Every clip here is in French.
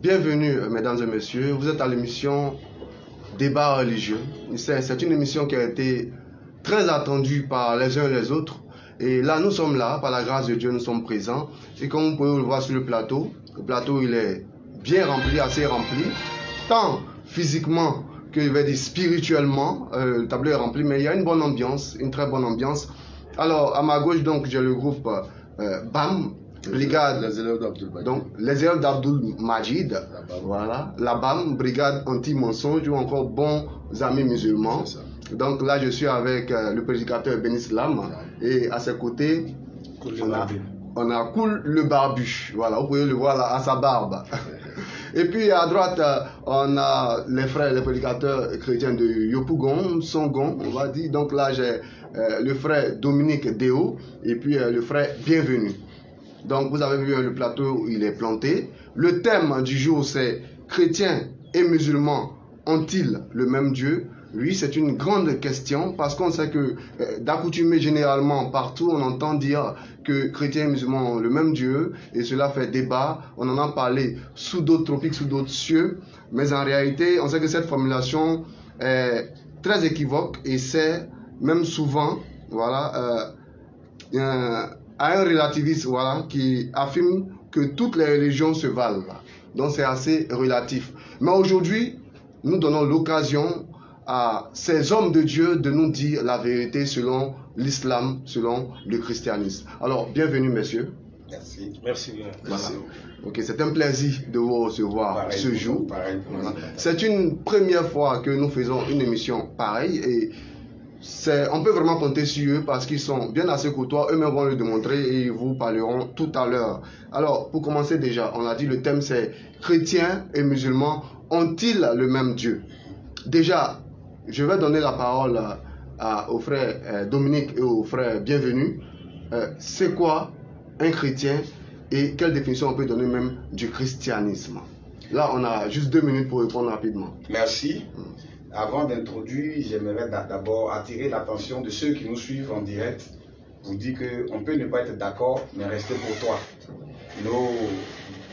Bienvenue, mesdames et messieurs. Vous êtes à l'émission Débat religieux. C'est une émission qui a été très attendue par les uns et les autres. Et là, nous sommes là, par la grâce de Dieu, nous sommes présents. Et comme vous pouvez le voir sur le plateau il est bien rempli, assez rempli, tant physiquement que, je vais dire, spirituellement. Le tableau est rempli, mais il y a une bonne ambiance, une très bonne ambiance. Alors, à ma gauche, donc, j'ai le groupe BAM, Brigade, les élèves d'Abdul Majid. Donc, les élèves d'Abdul Majid, voilà, la BAM, Brigade anti-mensonge, ou encore bons amis musulmans. Donc là, je suis avec le prédicateur Ben Islam, et à ses côtés, on a Koul le barbu. Voilà, vous pouvez le voir là, à sa barbe. Et puis à droite, on a les frères, les prédicateurs chrétiens de Yopougon, Songon, on va dire. Donc là, j'ai le frère Dominique Déo, et puis le frère Bienvenu. Donc vous avez vu le plateau, il est planté. Le thème du jour, c'est chrétiens et musulmans ont-ils le même Dieu? Oui, c'est une grande question parce qu'on sait que d'accoutumée généralement partout, on entend dire que chrétiens et musulmans ont le même Dieu et cela fait débat. On en a parlé sous d'autres tropiques, sous d'autres cieux, mais en réalité, on sait que cette formulation est très équivoque et c'est même souvent, voilà, à un relativiste, voilà, qui affirme que toutes les religions se valent. Donc c'est assez relatif. Mais aujourd'hui, nous donnons l'occasion à ces hommes de Dieu de nous dire la vérité selon l'islam, selon le christianisme. Alors, bienvenue, messieurs. Merci. Merci bien. Voilà. Ok, c'est un plaisir de vous recevoir ce jour. Voilà. C'est une première fois que nous faisons une émission pareille et on peut vraiment compter sur eux parce qu'ils sont bien assez courtois. Eux-mêmes vont le démontrer et ils vous parleront tout à l'heure. Alors, pour commencer déjà, on a dit le thème c'est chrétiens et musulmans ont-ils le même Dieu? Déjà, je vais donner la parole au frère Dominique et au frère Bienvenu. C'est quoi un chrétien et quelle définition on peut donner même du christianisme? Là, on a juste 2 minutes pour répondre rapidement. Merci. Avant d'introduire, j'aimerais d'abord attirer l'attention de ceux qui nous suivent en direct pour dire qu'on peut ne pas être d'accord, mais rester pour toi.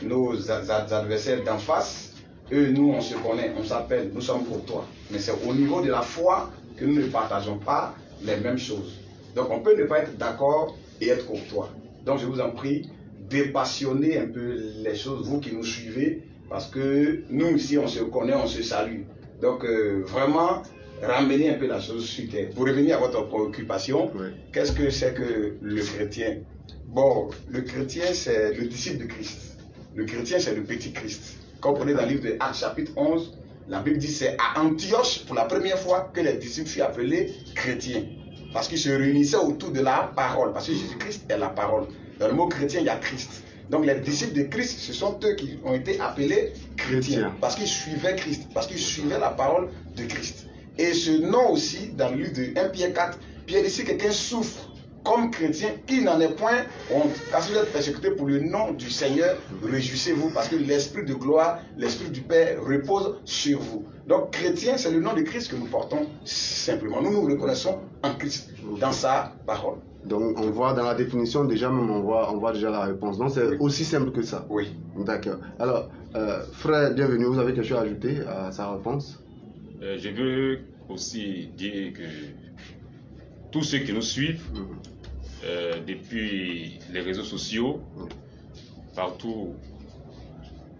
Nos adversaires d'en face, eux, nous, on se connaît, on s'appelle, nous sommes pour toi. Mais c'est au niveau de la foi que nous ne partageons pas les mêmes choses. Donc on peut ne pas être d'accord et être pour toi. Donc je vous en prie, dépassionnez un peu les choses, vous qui nous suivez, parce que nous ici, on se connaît, on se salue. Donc vraiment, ramenez un peu la chose sur terre. Pour revenir à votre préoccupation, oui. Qu'est-ce que c'est que le chrétien? Bon, le chrétien, c'est le disciple de Christ. Le chrétien, c'est le petit Christ. Quand vous prenez dans le livre de Actes chapitre 11, la Bible dit que c'est à Antioche, pour la première fois, que les disciples furent appelés chrétiens. Parce qu'ils se réunissaient autour de la parole. Parce que Jésus-Christ est la parole. Dans le mot chrétien, il y a Christ. Donc les disciples de Christ, ce sont eux qui ont été appelés chrétiens. Parce qu'ils suivaient Christ. Parce qu'ils suivaient la parole de Christ. Et ce nom aussi, dans le livre de 1 Pierre 4, Pierre dit si quelqu'un souffre comme chrétien, qu'il n'en ait point honte. Parce que vous êtes persécutés pour le nom du Seigneur, réjouissez-vous, parce que l'Esprit de gloire, l'Esprit du Père repose sur vous. Donc chrétien, c'est le nom de Christ que nous portons simplement. Nous nous reconnaissons en Christ, dans sa parole. Donc on voit dans la définition déjà même, on voit déjà la réponse. Donc c'est aussi simple que ça. Oui. D'accord. Alors, frère, bienvenue, vous avez quelque chose à ajouter à sa réponse? Je veux aussi dire que tous ceux qui nous suivent depuis les réseaux sociaux, partout,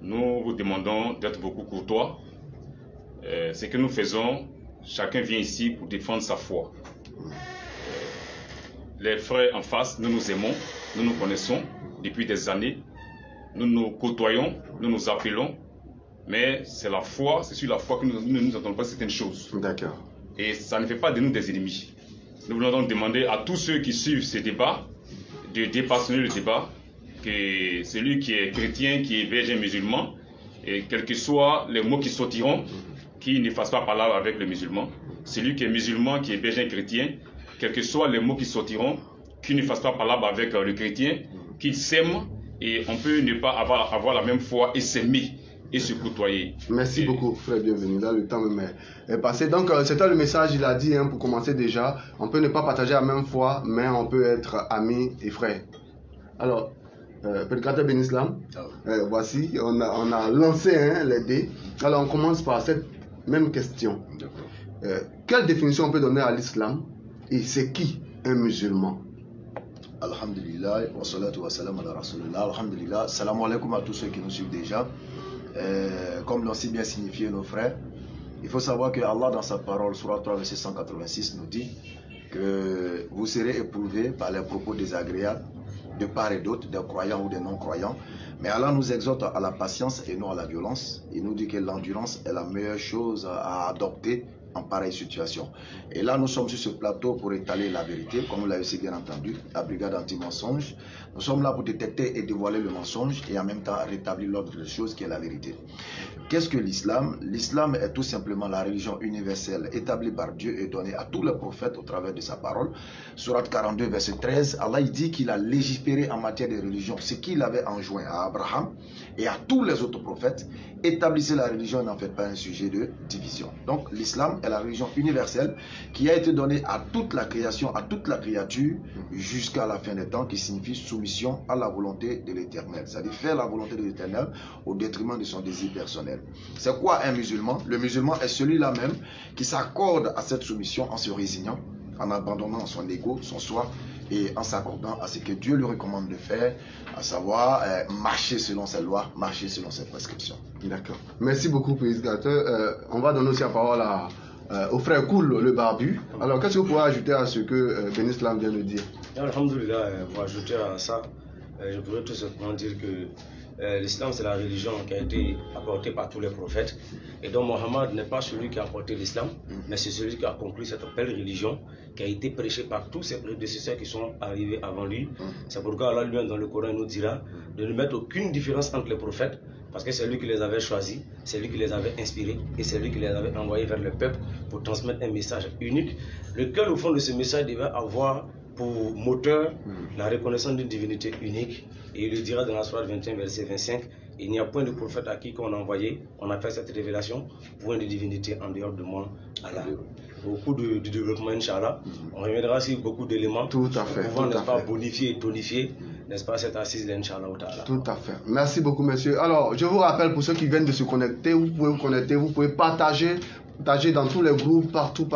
nous vous demandons d'être beaucoup courtois. Ce que nous faisons, chacun vient ici pour défendre sa foi. Les frères en face, nous nous aimons, nous nous connaissons depuis des années, nous nous côtoyons, nous nous appelons, mais c'est la foi, c'est sur la foi que nous ne nous entendons pas certaines choses. D'accord. Et ça ne fait pas de nous des ennemis. Nous voulons donc demander à tous ceux qui suivent ce débat de dépassionner le débat, que celui qui est chrétien, qui est verger musulman, et quels que soient les mots qui sortiront, qui ne fassent pas parler avec le musulman. Celui qui est musulman, qui est verger chrétien, quels que soient les mots qui sortiront, qui ne fassent pas parler avec le chrétien, qu'ils s'aiment, et on peut ne pas avoir la même foi et s'aimer et se côtoyer. Merci beaucoup, frère, bienvenue. Là, le temps est passé. Donc, c'était le message, il a dit, pour commencer déjà, on peut ne pas partager la même foi, mais on peut être amis et frères. Alors, Prédicateur Ben Islam, voici, on a lancé les dés. Alors on commence par cette même question. Quelle définition on peut donner à l'islam et c'est qui un musulman? Alhamdulillah, wa salatu wa salam ala rasulullah. Alhamdulillah, salam alaikum à tous ceux qui nous suivent déjà. Comme l'ont si bien signifié nos frères, il faut savoir que Allah dans sa parole, Surah 3, verset 186, nous dit que vous serez éprouvés par les propos désagréables de part et d'autre, des croyants ou des non-croyants. Mais Allah nous exhorte à la patience et non à la violence. Il nous dit que l'endurance est la meilleure chose à adopter en pareille situation. Et là, nous sommes sur ce plateau pour étaler la vérité, comme vous l'avez si bien entendu, la brigade anti-mensonge. Nous sommes là pour détecter et dévoiler le mensonge et en même temps rétablir l'ordre des choses qui est la vérité. Qu'est-ce que l'islam? L'islam est tout simplement la religion universelle établie par Dieu et donnée à tous les prophètes au travers de sa parole. Surat 42, verset 13, Allah il dit qu'il a légiféré en matière de religion, ce qu'il avait enjoint à Abraham et à tous les autres prophètes. Établissez la religion, n'en faites pas un sujet de division. Donc l'islam est la religion universelle qui a été donnée à toute la création, à toute la créature jusqu'à la fin des temps, qui signifie soumission à la volonté de l'Éternel. C'est-à-dire faire la volonté de l'Éternel au détriment de son désir personnel. C'est quoi un musulman? Le musulman est celui-là même qui s'accorde à cette soumission en se résignant, en abandonnant son ego, son soi, et en s'accordant à ce que Dieu lui recommande de faire, à savoir marcher selon ses lois, marcher selon ses prescriptions. D'accord. Merci beaucoup, prédicateur. On va donner aussi la parole au frère Koul, le barbu. Alors, qu'est-ce que vous pouvez ajouter à ce que Ben Islam vient de dire? Alhamdulillah, pour ajouter à ça, je pourrais tout simplement dire que l'islam, c'est la religion qui a été apportée par tous les prophètes. Et donc, Mohammed n'est pas celui qui a apporté l'islam, mais c'est celui qui a conclu cette belle religion qui a été prêchée par tous ses prédécesseurs qui sont arrivés avant lui. C'est pourquoi Allah lui-même dans le Coran nous dira de ne mettre aucune différence entre les prophètes, parce que c'est lui qui les avait choisis, c'est lui qui les avait inspirés et c'est lui qui les avait envoyés vers le peuple pour transmettre un message unique, lequel au fond de ce message devait avoir pour moteur la reconnaissance d'une divinité unique. Et il le dira dans la Sourate 21, verset 25, il n'y a point de prophète à qui on a envoyé, on a fait cette révélation, point de divinité en dehors de moi, Allah. Beaucoup de développement, Inch'Allah. On reviendra sur beaucoup d'éléments. Tout à fait. Pouvant, n'est-ce pas, bonifier et tonifier, n'est-ce pas, cette assise d'Inch'Allah. Tout à fait. Merci beaucoup, monsieur. Alors, je vous rappelle, pour ceux qui viennent de se connecter, vous pouvez vous connecter, vous pouvez partager dans tous les groupes, partout,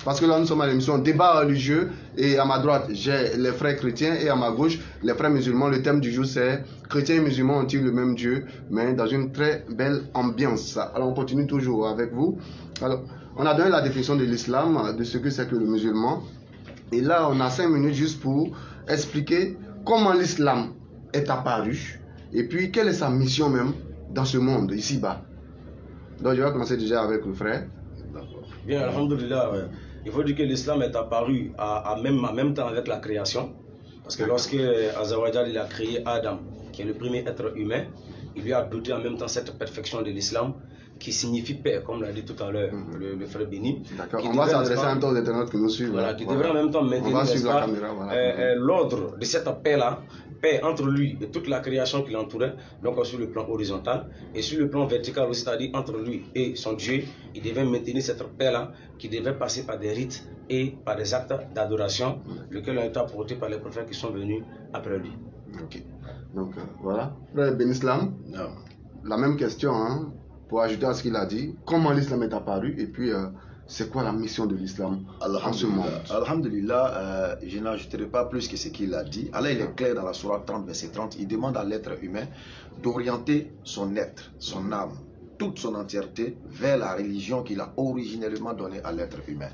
parce que là nous sommes à l'émission Débat religieux et à ma droite j'ai les frères chrétiens et à ma gauche les frères musulmans. Le thème du jour c'est chrétiens et musulmans ont-ils le même Dieu, mais dans une très belle ambiance. Alors on continue toujours avec vous. Alors on a donné la définition de l'islam, de ce que c'est que le musulman, et là on a 5 minutes juste pour expliquer comment l'islam est apparu et puis quelle est sa mission même dans ce monde ici-bas. Donc je vais commencer déjà avec le frère. Bien, alhamdulillah, il faut dire que l'islam est apparu en même temps avec la création. Parce que lorsque Azawajal il a créé Adam, qui est le premier être humain, il lui a doté en même temps cette perfection de l'islam qui signifie paix, comme l'a dit tout à l'heure le frère Béni. D'accord, on va s'adresser à un temps d'internautes qui nous suivent. Voilà, qui devrait en même temps maintenir l'ordre de cette paix-là, paix entre lui et toute la création qui l'entourait, donc sur le plan horizontal, et sur le plan vertical aussi, c'est-à-dire entre lui et son Dieu, il devait maintenir cette paix-là qui devait passer par des rites et par des actes d'adoration, lesquels ont été apportés par les prophètes qui sont venus après lui. Ok, donc voilà. Frère Ben Islam, la même question, hein, pour ajouter à ce qu'il a dit, comment l'islam est apparu et puis c'est quoi la mission de l'islam en ce monde? Alhamdulillah, je n'ajouterai pas plus que ce qu'il a dit. Allah il est clair dans la Sourate 30, verset 30, il demande à l'être humain d'orienter son être, son âme, toute son entièreté vers la religion qu'il a originellement donnée à l'être humain.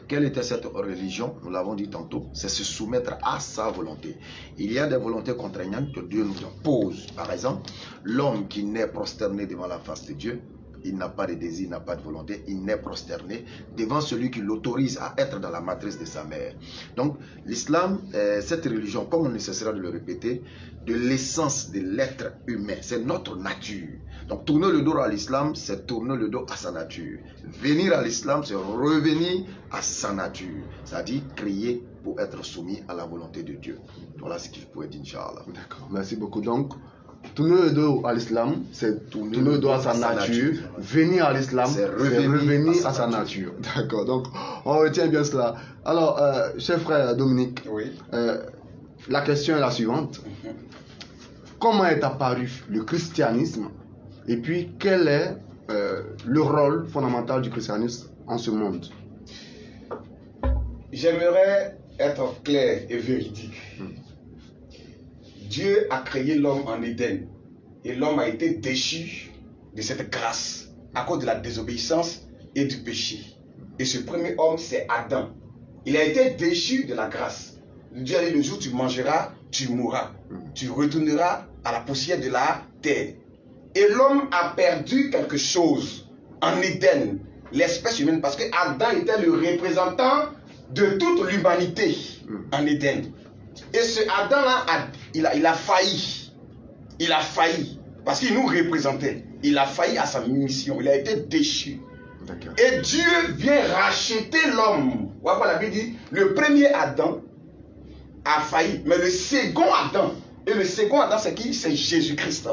Quelle était cette religion? Nous l'avons dit tantôt, c'est se soumettre à sa volonté. Il y a des volontés contraignantes que Dieu nous pose. Par exemple, l'homme qui naît prosterné devant la face de Dieu, il n'a pas de désir, il n'a pas de volonté, il naît prosterné devant celui qui l'autorise à être dans la matrice de sa mère. Donc l'islam, cette religion, comme on ne cessera de le répéter, de l'essence de l'être humain, c'est notre nature. Donc tourner le dos à l'islam, c'est tourner le dos à sa nature. Venir à l'islam, c'est revenir à sa nature, c'est-à-dire créer pour être soumis à la volonté de Dieu. Voilà ce que je pourrais dire, Inch'Allah. D'accord, merci beaucoup. Donc, tourner le dos à l'islam, c'est tourner le dos à sa nature. Venir à l'islam, c'est revenir à sa nature. D'accord, donc on retient bien cela. Alors, cher frère Dominique, oui. La question est la suivante. comment est apparu le christianisme et puis quel est le rôle fondamental du christianisme en ce monde. J'aimerais être clair et véridique. Dieu a créé l'homme en Éden et l'homme a été déchu de cette grâce à cause de la désobéissance et du péché. Et ce premier homme, c'est Adam. Il a été déchu de la grâce. Dieu a dit, le jour où tu mangeras, tu mourras. Tu retourneras à la poussière de la terre. Et l'homme a perdu quelque chose en Éden, l'espèce humaine, parce que Adam était le représentant de toute l'humanité en Éden. Et ce Adam-là, il a failli. Il a failli. Parce qu'il nous représentait. Il a failli à sa mission. Il a été déchu. Et Dieu vient racheter l'homme. Voilà, la Bible dit, le premier Adam a failli. Mais le second Adam, et le second Adam c'est qui? C'est Jésus-Christ.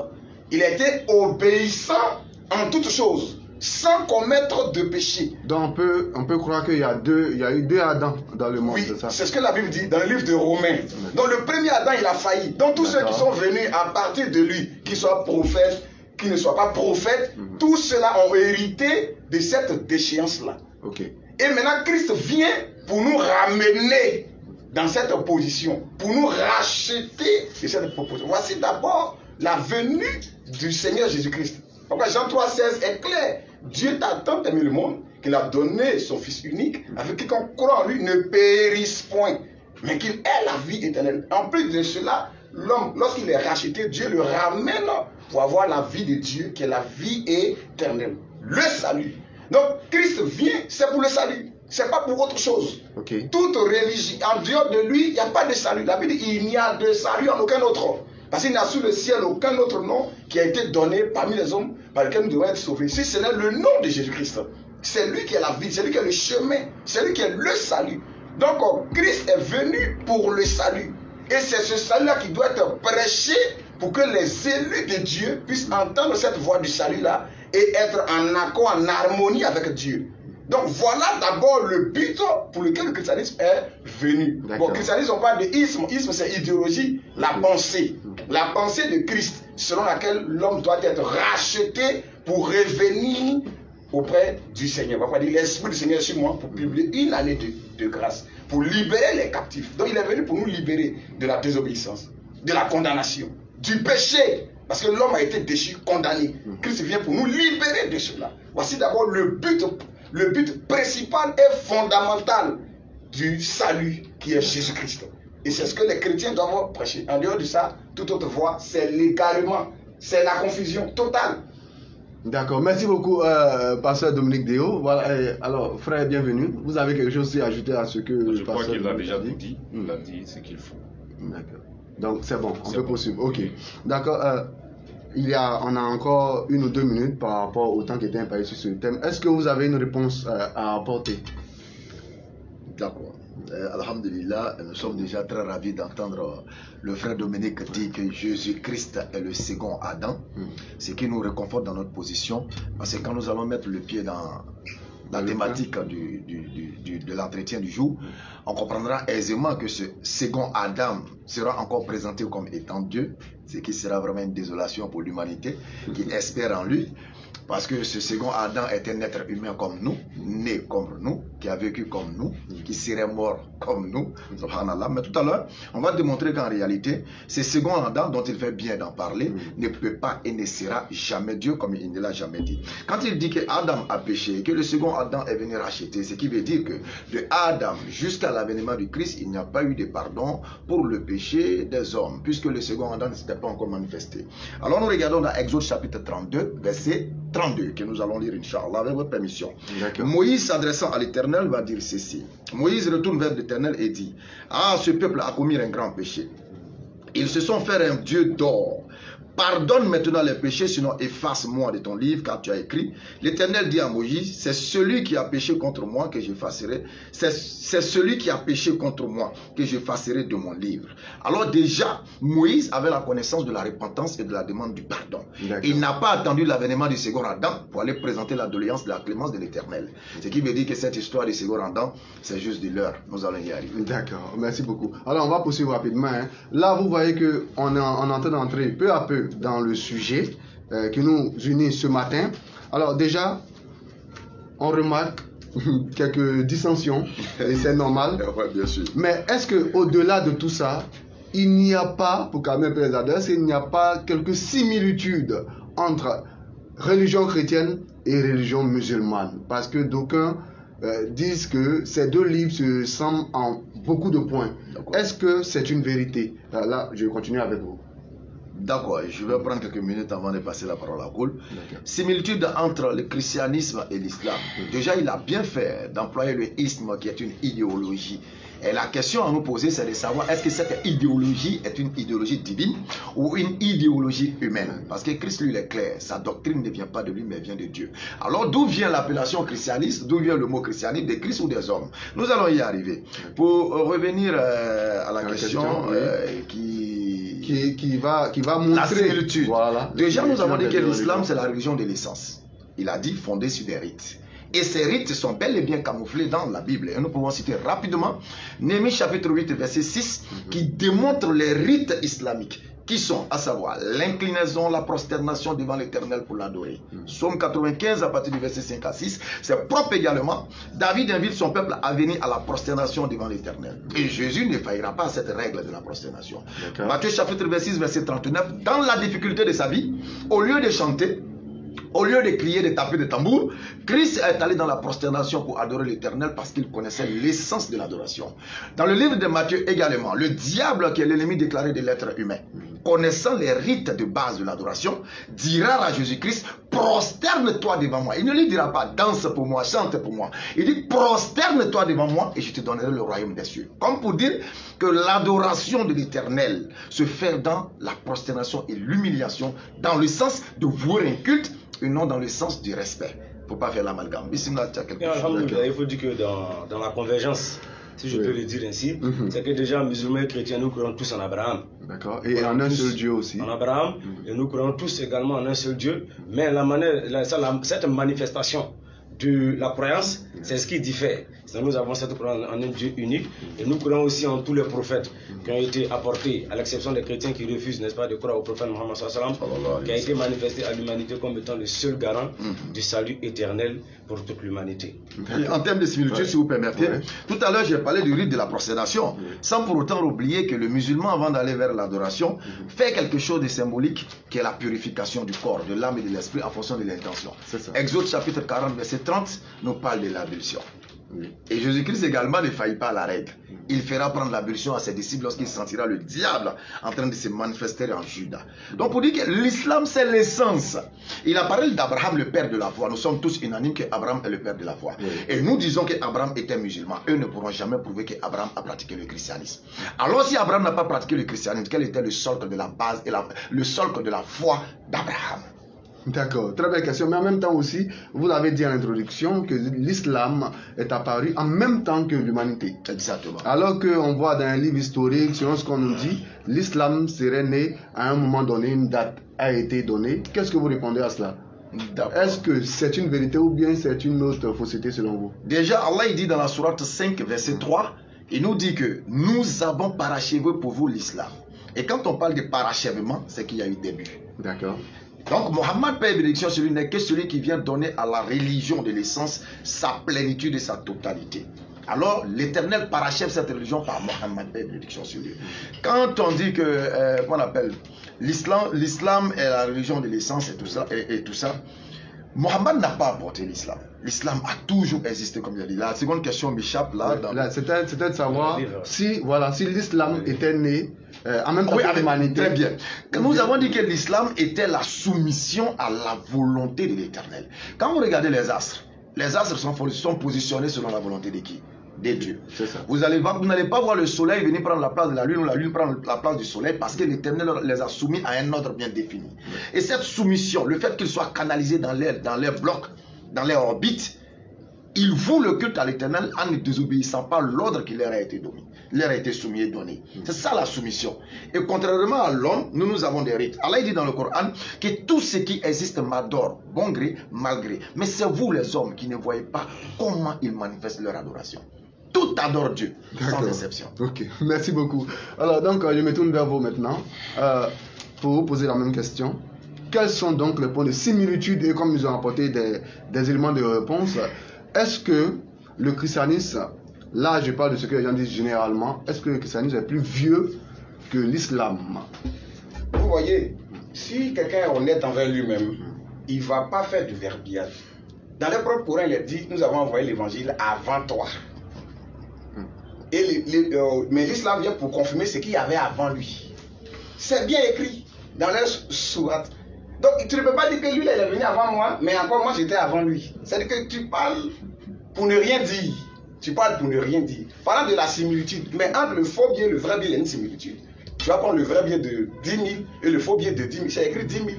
Il a été obéissant en toutes choses, sans commettre de péché. Donc on peut croire qu'il y a eu deux Adams dans le monde. Oui, c'est ce que la Bible dit dans le livre de Romains. Donc le premier Adam, il a failli. Donc tous ceux qui sont venus à partir de lui, qu'ils soient prophètes, qu'ils ne soient pas prophètes, tous ceux-là ont hérité de cette déchéance-là. Et maintenant, Christ vient pour nous ramener dans cette position, pour nous racheter de cette proposition. Voici d'abord la venue du Seigneur Jésus-Christ. Pourquoi Jean 3,16 est clair. Dieu t'a tant aimé le monde qu'il a donné son Fils unique, avec quiconque croit en lui ne périsse point, mais qu'il ait la vie éternelle. En plus de cela, l'homme, lorsqu'il est racheté, Dieu le ramène pour avoir la vie de Dieu, qui est la vie éternelle. Le salut. Donc, Christ vient, c'est pour le salut. C'est pas pour autre chose. Toute religion, en dehors de lui, il n'y a pas de salut. La Bible dit, il n'y a de salut en aucun autre. Parce qu'il n'y a sous le ciel aucun autre nom qui a été donné parmi les hommes par lequel nous devons être sauvés. Si ce n'est le nom de Jésus-Christ. C'est lui qui est la vie, c'est lui qui est le chemin, c'est lui qui est le salut. Donc, Christ est venu pour le salut. Et c'est ce salut-là qui doit être prêché pour que les élus de Dieu puissent entendre cette voix du salut-là et être en accord, en harmonie avec Dieu. Donc voilà d'abord le but pour lequel le christianisme est venu. Bon, le christianisme, on parle de isme. Isme, c'est idéologie, la pensée. La pensée de Christ, selon laquelle l'homme doit être racheté pour revenir auprès du Seigneur. On va dire, l'Esprit du Seigneur est sur moi pour publier une année de grâce, pour libérer les captifs. Donc il est venu pour nous libérer de la désobéissance, de la condamnation, du péché. Parce que l'homme a été déchu, condamné. Christ vient pour nous libérer de cela. Voici d'abord le but principal et fondamental du salut qui est Jésus-Christ. Et c'est ce que les chrétiens doivent prêcher. En dehors de ça, toute autre voie, c'est l'également. C'est la confusion totale. D'accord. Merci beaucoup, pasteur Dominique Déo. Voilà. Alors, frère, bienvenue. Vous avez quelque chose à ajouter à ce que je crois qu'il a déjà tout dit. Il a dit ce qu'il faut. D'accord. Donc, c'est bon. On peut poursuivre. OK. D'accord. On a encore 1 ou 2 minutes par rapport au temps qui était imparti sur ce thème. Est-ce que vous avez une réponse à apporter? D'accord. Alhamdulillah, nous sommes déjà très ravis d'entendre le frère Dominique dire que Jésus-Christ est le second Adam, ce qui nous réconforte dans notre position, parce que quand nous allons mettre le pied dans la thématique de l'entretien du jour, on comprendra aisément que ce second Adam sera encore présenté comme étant Dieu, ce qui sera vraiment une désolation pour l'humanité qui espère en lui. Parce que ce second Adam est un être humain comme nous, né comme nous, qui a vécu comme nous, qui serait mort comme nous, subhanallah. Mais tout à l'heure, on va démontrer qu'en réalité, ce second Adam dont il fait bien d'en parler, ne peut pas et ne sera jamais Dieu comme il ne l'a jamais dit. Quand il dit que Adam a péché et que le second Adam est venu racheter, ce qui veut dire que de Adam jusqu'à l'avènement du Christ, il n'y a pas eu de pardon pour le péché des hommes, puisque le second Adam ne s'était pas encore manifesté. Alors nous regardons dans Exode chapitre 32, verset 32, que nous allons lire, Inch'Allah, avec votre permission. Moïse, s'adressant à l'Éternel, va dire ceci. Moïse retourne vers l'Éternel et dit: Ah, ce peuple a commis un grand péché. Ils se sont fait un Dieu d'or pardonne maintenant les péchés, sinon efface-moi de ton livre, car tu as écrit. L'Éternel dit à Moïse, c'est celui qui a péché contre moi que j'effacerai. C'est celui qui a péché contre moi que j'effacerai de mon livre. Alors déjà, Moïse avait la connaissance de la repentance et de la demande du pardon. Il n'a pas attendu l'avènement du second Adam pour aller présenter la doléance de la clémence de l'Éternel. Ce qui veut dire que cette histoire du second Adam, c'est juste de l'heure. Nous allons y arriver. D'accord, merci beaucoup. Alors on va poursuivre rapidement. Là, vous voyez qu'on est en train d'entrer peu à peu dans le sujet qui nous unit ce matin. Alors déjà, on remarque quelques dissensions, et c'est normal. Ouais, bien sûr. Mais est-ce qu'au-delà de tout ça, il n'y a pas, pour calmer un peu les adresses, il n'y a pas quelques similitudes entre religion chrétienne et religion musulmane? Parce que d'aucuns disent que ces deux livres se semblent en beaucoup de points. Est-ce que c'est une vérité? Là, je vais continuer avec vous. D'accord, je vais prendre quelques minutes avant de passer la parole à Koul. Similitude entre le christianisme et l'islam. Déjà, il a bien fait d'employer le isme qui est une idéologie. Et la question à nous poser, c'est de savoir est-ce que cette idéologie est une idéologie divine ou une idéologie humaine? Parce que Christ, lui, il est clair. Sa doctrine ne vient pas de lui, mais vient de Dieu. Alors, d'où vient l'appellation christianisme? D'où vient le mot christianisme? Des Christ ou des hommes? Nous allons y arriver. Pour revenir à la question qui va montrer la similitude. Voilà. Déjà, nous avons dit que l'islam, c'est la religion de l'essence. Il a dit fondée sur des rites. Et ces rites sont bel et bien camouflés dans la Bible. Et nous pouvons citer rapidement Néhémie chapitre 8, verset 6, qui démontre les rites islamiques, qui sont, à savoir, l'inclinaison, la prosternation devant l'Éternel pour l'adorer. Psaume 95, à partir du verset 5 à 6, c'est propre également. David invite son peuple à venir à la prosternation devant l'Éternel. Et Jésus ne faillira pas à cette règle de la prosternation. Matthieu chapitre 26, verset 39, dans la difficulté de sa vie, au lieu de chanter, au lieu de crier, de taper de tambour, Christ est allé dans la prosternation pour adorer l'Éternel parce qu'il connaissait l'essence de l'adoration. Dans le livre de Matthieu également, le diable, qui est l'ennemi déclaré de l'être humain, connaissant les rites de base de l'adoration, dira à Jésus-Christ, prosterne-toi devant moi. Il ne lui dira pas, danse pour moi, chante pour moi. Il dit, prosterne-toi devant moi et je te donnerai le royaume des cieux. Comme pour dire que l'adoration de l'Éternel se fait dans la prosternation et l'humiliation, dans le sens de vouer un culte, et non dans le sens du respect. Il ne faut pas faire l'amalgame. Bismillah, tu as quelque chose. Il faut dire que dans la convergence, si je peux le dire ainsi, c'est que déjà, musulmans et chrétiens, nous croyons tous en Abraham. D'accord. Et en un seul Dieu aussi. En Abraham, et nous croyons tous également en un seul Dieu. Mais cette manifestation de la croyance, c'est ce qui diffère. Nous avons cette croyance en un Dieu unique et nous croyons aussi en tous les prophètes qui ont été apportés, à l'exception des chrétiens qui refusent, n'est-ce pas, de croire au prophète Mohammed sallallahu alayhi wa sallam, qui a été manifesté à l'humanité comme étant le seul garant du salut éternel pour toute l'humanité. En termes de similitude, si vous permettez, tout à l'heure j'ai parlé du rite de la prosternation, sans pour autant oublier que le musulman, avant d'aller vers l'adoration, fait quelque chose de symbolique qui est la purification du corps, de l'âme et de l'esprit en fonction de l'intention. Exode chapitre 40, verset 30 nous parle de l'ablution. Et Jésus-Christ également ne faillit pas à la règle. Il fera prendre l'ablution à ses disciples lorsqu'il sentira le diable en train de se manifester en Juda. Donc pour dire que l'islam c'est l'essence. Il a parlé d'Abraham, le père de la foi. Nous sommes tous unanimes qu'Abraham est le père de la foi. Et nous disons qu'Abraham était musulman. Eux ne pourront jamais prouver qu'Abraham a pratiqué le christianisme. Alors si Abraham n'a pas pratiqué le christianisme, quel était le socle de la base et le socle de la foi d'Abraham? D'accord, très belle question. Mais en même temps aussi, vous l'avez dit en introduction, que l'islam est apparu en même temps que l'humanité. Exactement. Alors qu'on voit dans un livre historique, selon ce qu'on nous dit, l'islam serait né à un moment donné, une date a été donnée. Qu'est-ce que vous répondez à cela? Est-ce que c'est une vérité ou bien c'est une autre fausseté selon vous? Déjà, Allah il dit dans la sourate 5, verset 3, il nous dit que nous avons parachevé pour vous l'islam. Et quand on parle de parachèvement, c'est qu'il y a eu début. D'accord. Donc Mohammed, paix et bénédiction sur lui, n'est que celui qui vient donner à la religion de l'essence sa plénitude et sa totalité. Alors l'Éternel parachève cette religion par Mohammed, paix et bénédiction sur lui. Quand on dit que, qu'on appelle l'islam est la religion de l'essence et tout ça, Mohammed n'a pas apporté l'islam. L'islam a toujours existé, comme il a dit. La seconde question m'échappe là. C'était de savoir si l'islam était né en même temps que l'humanité. Très bien. Nous avons dit que l'islam était la soumission à la volonté de l'Éternel. Quand vous regardez les astres sont positionnés selon la volonté de qui? des dieux. C'est ça. Vous n'allez pas voir le soleil venir prendre la place de la lune ou la lune prendre la place du soleil parce que l'Éternel les a soumis à un ordre bien défini. Et cette soumission, le fait qu'ils soient canalisés dans leur bloc, dans leur orbite, ils vouent le culte à l'Éternel en ne désobéissant pas l'ordre qui leur a été donné, leur a été soumis et donné. C'est ça la soumission. Et contrairement à l'homme, nous avons des rites. Allah dit dans le Coran que tout ce qui existe m'adore, bon gré, mal gré. Mais c'est vous les hommes qui ne voyez pas comment ils manifestent leur adoration. Tout adore Dieu, sans exception. Ok, merci beaucoup. Alors donc, je me tourne vers vous maintenant pour vous poser la même question. Quels sont donc les points de similitude et comme ils ont apporté des éléments de réponse, est-ce que le christianisme, là je parle de ce que les gens disent généralement, est-ce que le christianisme est plus vieux que l'islam? Vous voyez, si quelqu'un est honnête envers lui-même, il ne va pas faire du verbiage. Dans le propre Coran, il est dit, nous avons envoyé l'évangile avant toi. Mais l'islam vient pour confirmer ce qu'il y avait avant lui. C'est bien écrit dans les sourates. Donc tu ne peux pas dire que lui il est venu avant moi, mais encore moi j'étais avant lui. C'est-à-dire que tu parles pour ne rien dire. Tu parles pour ne rien dire. Parlant de la similitude, mais entre le faux biais et le vrai biais, il y a une similitude. Tu vas prendre le vrai biais de 10 000 et le faux biais de 10 000. C'est écrit 10 000, 10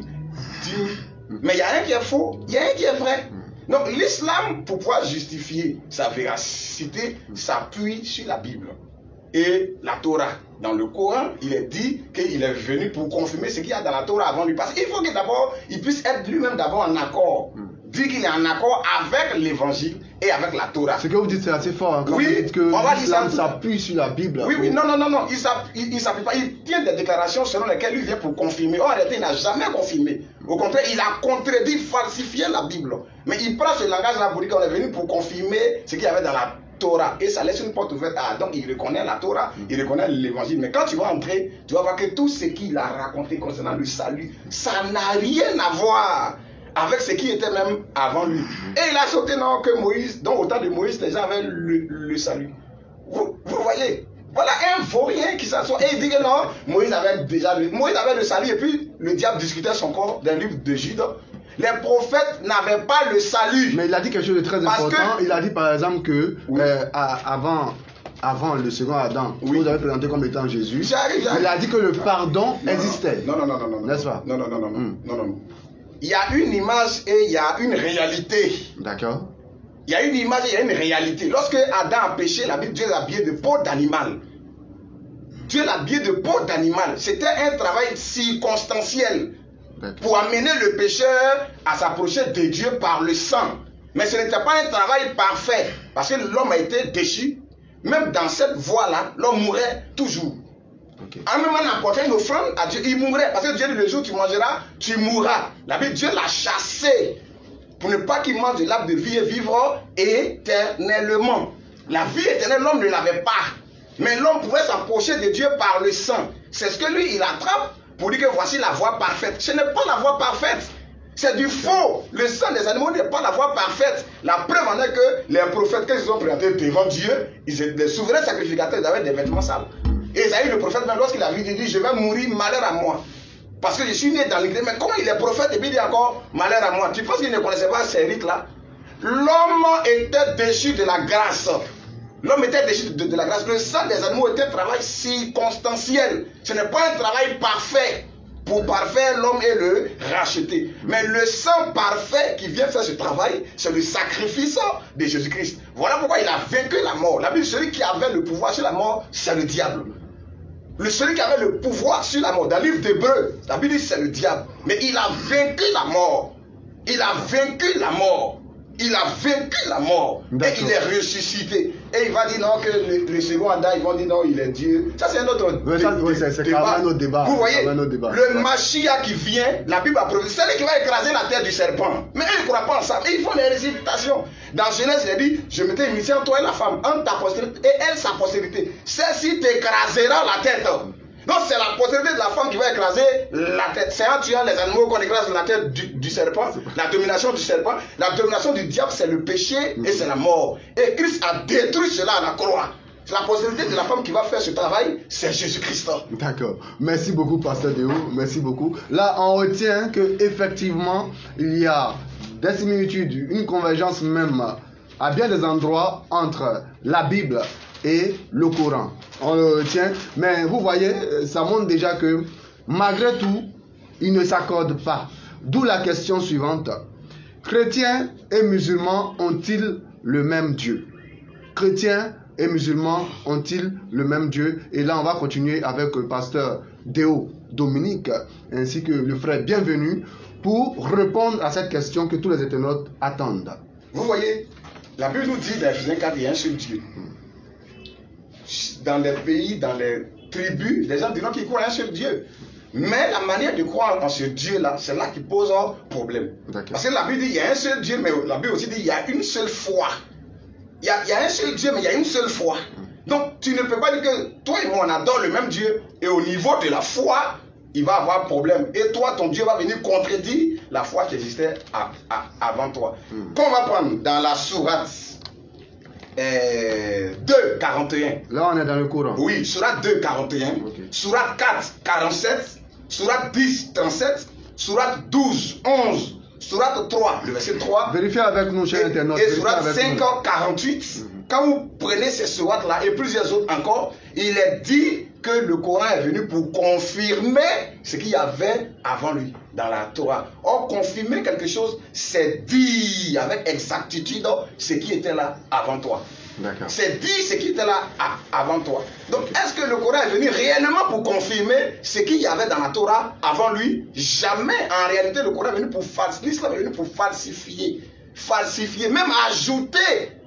000. Mais il y a un qui est faux, il y a un qui est vrai. Donc l'islam, pour pouvoir justifier sa véracité, s'appuie sur la Bible et la Torah. Dans le Coran, il est dit qu'il est venu pour confirmer ce qu'il y a dans la Torah avant lui. Parce qu'il faut que d'abord, il puisse être lui-même d'abord en accord. Dire qu'il est en accord avec l'évangile et avec la Torah. Ce que vous dites, c'est assez fort. Hein, quand oui, vous dites que l'islam s'appuie sur la Bible. Oui, oui, non, il s'appuie pas. Il tient des déclarations selon lesquelles il vient pour confirmer. En réalité, il n'a jamais confirmé. Au contraire, il a contredit, falsifié la Bible. Mais il prend ce langage-là pour dire qu'on est venu pour confirmer ce qu'il y avait dans la Torah. Et ça laisse une porte ouverte à Adam. Il reconnaît la Torah, il reconnaît l'évangile. Mais quand tu vas entrer, tu vas voir que tout ce qu'il a raconté concernant le salut, ça n'a rien à voir avec ce qui était même avant lui. Et il a sauté dans que Moïse, donc au temps de Moïse, les gens avaient le salut. Vous voyez, voilà un vaurien qui s'assoit et il dit que non, Moïse avait le salut et puis le diable discutait son corps dans le livre de Jude. Les prophètes n'avaient pas le salut. Mais il a dit quelque chose de très important. Il a dit par exemple que avant le second Adam, vous avez présenté comme étant Jésus. Il a dit que le pardon existait. Non. N'est-ce pas? Non. Il y a une image et il y a une réalité. D'accord. Il y a une image et il y a une réalité. Lorsque Adam a péché, la Bible, Dieu l'a habillé de peau d'animal. Dieu l'a habillé de peau d'animal. C'était un travail circonstanciel pour amener le pécheur à s'approcher de Dieu par le sang. Mais ce n'était pas un travail parfait. Parce que l'homme a été déchu. Même dans cette voie-là, l'homme mourait toujours. En même temps, apporter une offrande à Dieu, il mourrait. Parce que Dieu dit, le jour où tu mangeras, tu mourras. La Bible, Dieu l'a chassé pour ne pas qu'il mange de l'arbre de vie et vivre éternellement. La vie éternelle, l'homme ne l'avait pas. Mais l'homme pouvait s'approcher de Dieu par le sang. C'est ce que lui, il attrape pour dire que voici la voie parfaite. Ce n'est pas la voie parfaite. C'est du faux. Le sang des animaux n'est pas la voie parfaite. La preuve en est que les prophètes, quand ils sont présentés devant Dieu, les souverains sacrificateurs, ils avaient des vêtements sales. Et Isaïe, le prophète, même lorsqu'il a vu, il dit, je vais mourir, malheur à moi. Parce que je suis né dans l'église. Mais comment il est prophète et puis il dit encore, malheur à moi? Tu penses qu'il ne connaissait pas ces rites-là? L'homme était déchu de la grâce. L'homme était déchu de la grâce. Le sang des animaux était un travail circonstanciel. Ce n'est pas un travail parfait. Pour parfaire l'homme et le racheter. Mais le sang parfait qui vient faire ce travail, c'est le sacrifice de Jésus-Christ. Voilà pourquoi il a vaincu la mort. La Bible, celui qui avait le pouvoir sur la mort, c'est le diable. Celui qui avait le pouvoir sur la mort, dans le livre d'Hébreux, la Bible dit c'est le diable. Mais il a vaincu la mort. Il a vaincu la mort. Il a vaincu la mort. Et il est ressuscité. Et il va dire non, que le second Adam, ils vont dire non, il est Dieu. Ça, c'est un autre débat. Vous voyez, le Mashiach qui vient, la Bible a prophétisé, c'est lui qui va écraser la tête du serpent. Mais eux, ils ne croient pas en ça. Mais ils font des récitations. Dans Genèse, il a dit, je m'étais initié en toi et la femme, en ta postérité, et elle sa postérité. Celle-ci t'écrasera la tête. Donc c'est la postérité de la femme qui va écraser la tête. C'est en tuant les animaux qu'on écrase la tête du serpent. La domination du serpent. La domination du diable, c'est le péché et c'est la mort. Et Christ a détruit cela à la croix. C'est la postérité de la femme qui va faire ce travail, c'est Jésus-Christ. D'accord. Merci beaucoup, Pasteur Déo. Merci beaucoup. Là, on retient que effectivement, il y a des similitudes, une convergence même à bien des endroits entre la Bible et le Coran. On le retient, mais vous voyez, ça montre déjà que malgré tout, ils ne s'accordent pas. D'où la question suivante. Chrétiens et musulmans ont-ils le même Dieu? Chrétiens et musulmans ont-ils le même Dieu? Et là, on va continuer avec le pasteur Déo Dominique ainsi que le frère Bienvenu pour répondre à cette question que tous les internautes attendent. Vous voyez, la Bible nous dit dans Ephésiens 4, il y a un seul Dieu. Dans les pays, dans les tribus, les gens diront qu'ils croient à un seul Dieu. Mais la manière de croire en ce Dieu-là, c'est là qui pose un problème. Parce que la Bible dit qu'il y a un seul Dieu, mais la Bible aussi dit qu'il y a une seule foi. Il y a un seul Dieu, mais il y a une seule foi. Donc tu ne peux pas dire que toi et moi on adore le même Dieu et au niveau de la foi, il va avoir problème. Et toi, ton Dieu va venir contredire la foi qui existait avant toi. Qu'on va prendre dans la sourate 2, 41. Là, on est dans le Coran. Oui, sourate 2, 41. Okay. Sourate 4, 47. Sourate 10, 37. Sourate 12, 11. Sourate 3, le verset 3. Vérifiez avec nous, chers internautes. Et sourate 5, 48. Quand vous prenez ces sourates-là et plusieurs autres encore, il est dit que le Coran est venu pour confirmer ce qu'il y avait avant lui dans la Torah. Or, confirmer quelque chose, c'est dire avec exactitude ce qui était là avant toi. C'est dire ce qui était là avant toi. Donc, est-ce que le Coran est venu réellement pour confirmer ce qu'il y avait dans la Torah avant lui? Jamais. En réalité, le Coran est venu pour falsifier. L'islam est venu pour falsifier. Falsifier, même ajouter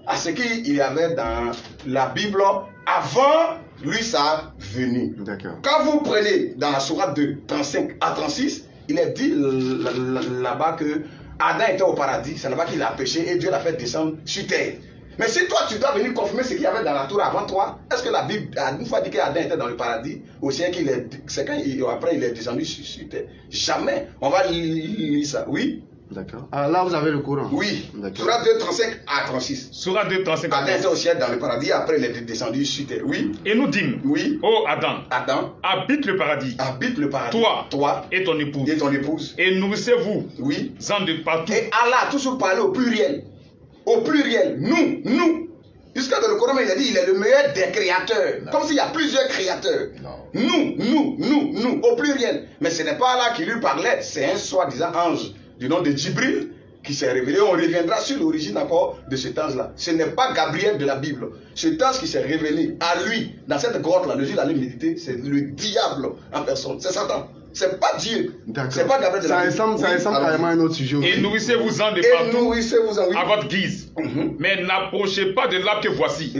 à ce qu'il y avait dans la Bible avant lui sa venue. Quand vous prenez dans la sourate de 35 à 36, il est dit là-bas que Adam était au paradis, c'est là-bas qu'il a péché et Dieu l'a fait descendre sur terre. Mais si toi tu dois venir confirmer ce qu'il y avait dans la Torah avant toi, est-ce que la Bible a une fois dit qu'Adam était dans le paradis, ou c'est quand après il est descendu sur terre? Jamais. On va lire ça. Oui. D'accord. Alors là, vous avez le Coran. Oui. Sourate 2, 35 à 36. Sourate 2, 35 à 36. Adam était au ciel dans le paradis, après il est descendu sur terre. Oui. Et nous dîmes. Oui. Oh Adam. Adam. Habite le paradis. Habite le paradis. Toi. Et ton épouse. Et ton épouse. Et nourrissez-vous. Oui. En de partout. Et Allah, toujours parler au pluriel. Au pluriel. Nous. Jusqu'à dans le Coran, il a dit il est le meilleur des créateurs. Non. Comme s'il y a plusieurs créateurs. Non. Nous. Au pluriel. Mais ce n'est pas là qu'il lui parlait. C'est un soi-disant ange du nom de Djibril qui s'est révélé. On reviendra sur l'origine encore de cet ange-là. Ce n'est pas Gabriel de la Bible. Cet ange qui s'est révélé à lui, dans cette grotte-là, le jour d'aller méditer, c'est le diable en personne. C'est Satan. C'est pas Dieu. C'est pas Gabriel de la Bible. Ça ressemble carrément à un autre sujet. Et nourrissez-vous-en de partout à votre guise. Mais n'approchez pas de l'arbre que voici.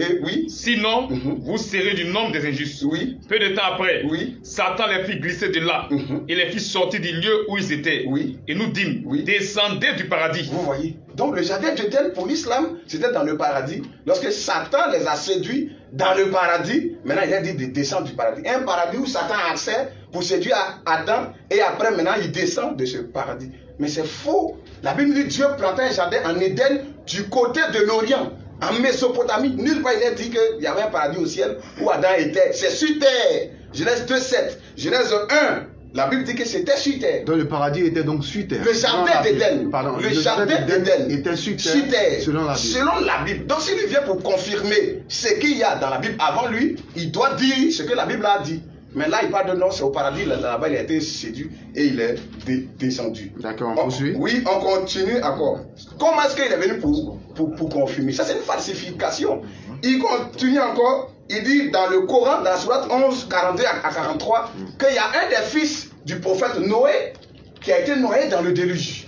Sinon, vous serez du nombre des injustes. Peu de temps après, Satan les fit glisser de là. Et les fit sortir du lieu où ils étaient. Et nous dîmes, descendez du paradis. Vous voyez. Donc le jardin d'Éden pour l'islam, c'était dans le paradis. Lorsque Satan les a séduits dans le paradis, maintenant il a dit de descendre du paradis. Un paradis où Satan a accès pour séduire Adam et après maintenant il descend de ce paradis. Mais c'est faux. La Bible dit Dieu planta un jardin en Éden du côté de l'Orient, en Mésopotamie. Nulle part il est dit qu'il y avait un paradis au ciel où Adam était. C'est sur terre. Genèse 2:7. Genèse 1. La Bible dit que c'était sur terre. Donc le paradis était donc sur terre. Le jardin d'Éden. Le jardin d'Éden était sur terre. Selon la Bible. Donc s'il vient pour confirmer ce qu'il y a dans la Bible avant lui, il doit dire ce que la Bible a dit. Mais là, il parle de non, c'est au paradis. Là-bas, il a été séduit et il est descendu. D'accord, on poursuit. Oui, on continue encore. Comment est-ce qu'il est venu pour confirmer? Ça, c'est une falsification. Il continue encore. Il dit dans le Coran, dans la sourate 11, 42 à 43, qu'il y a un des fils du prophète Noé qui a été noyé dans le déluge.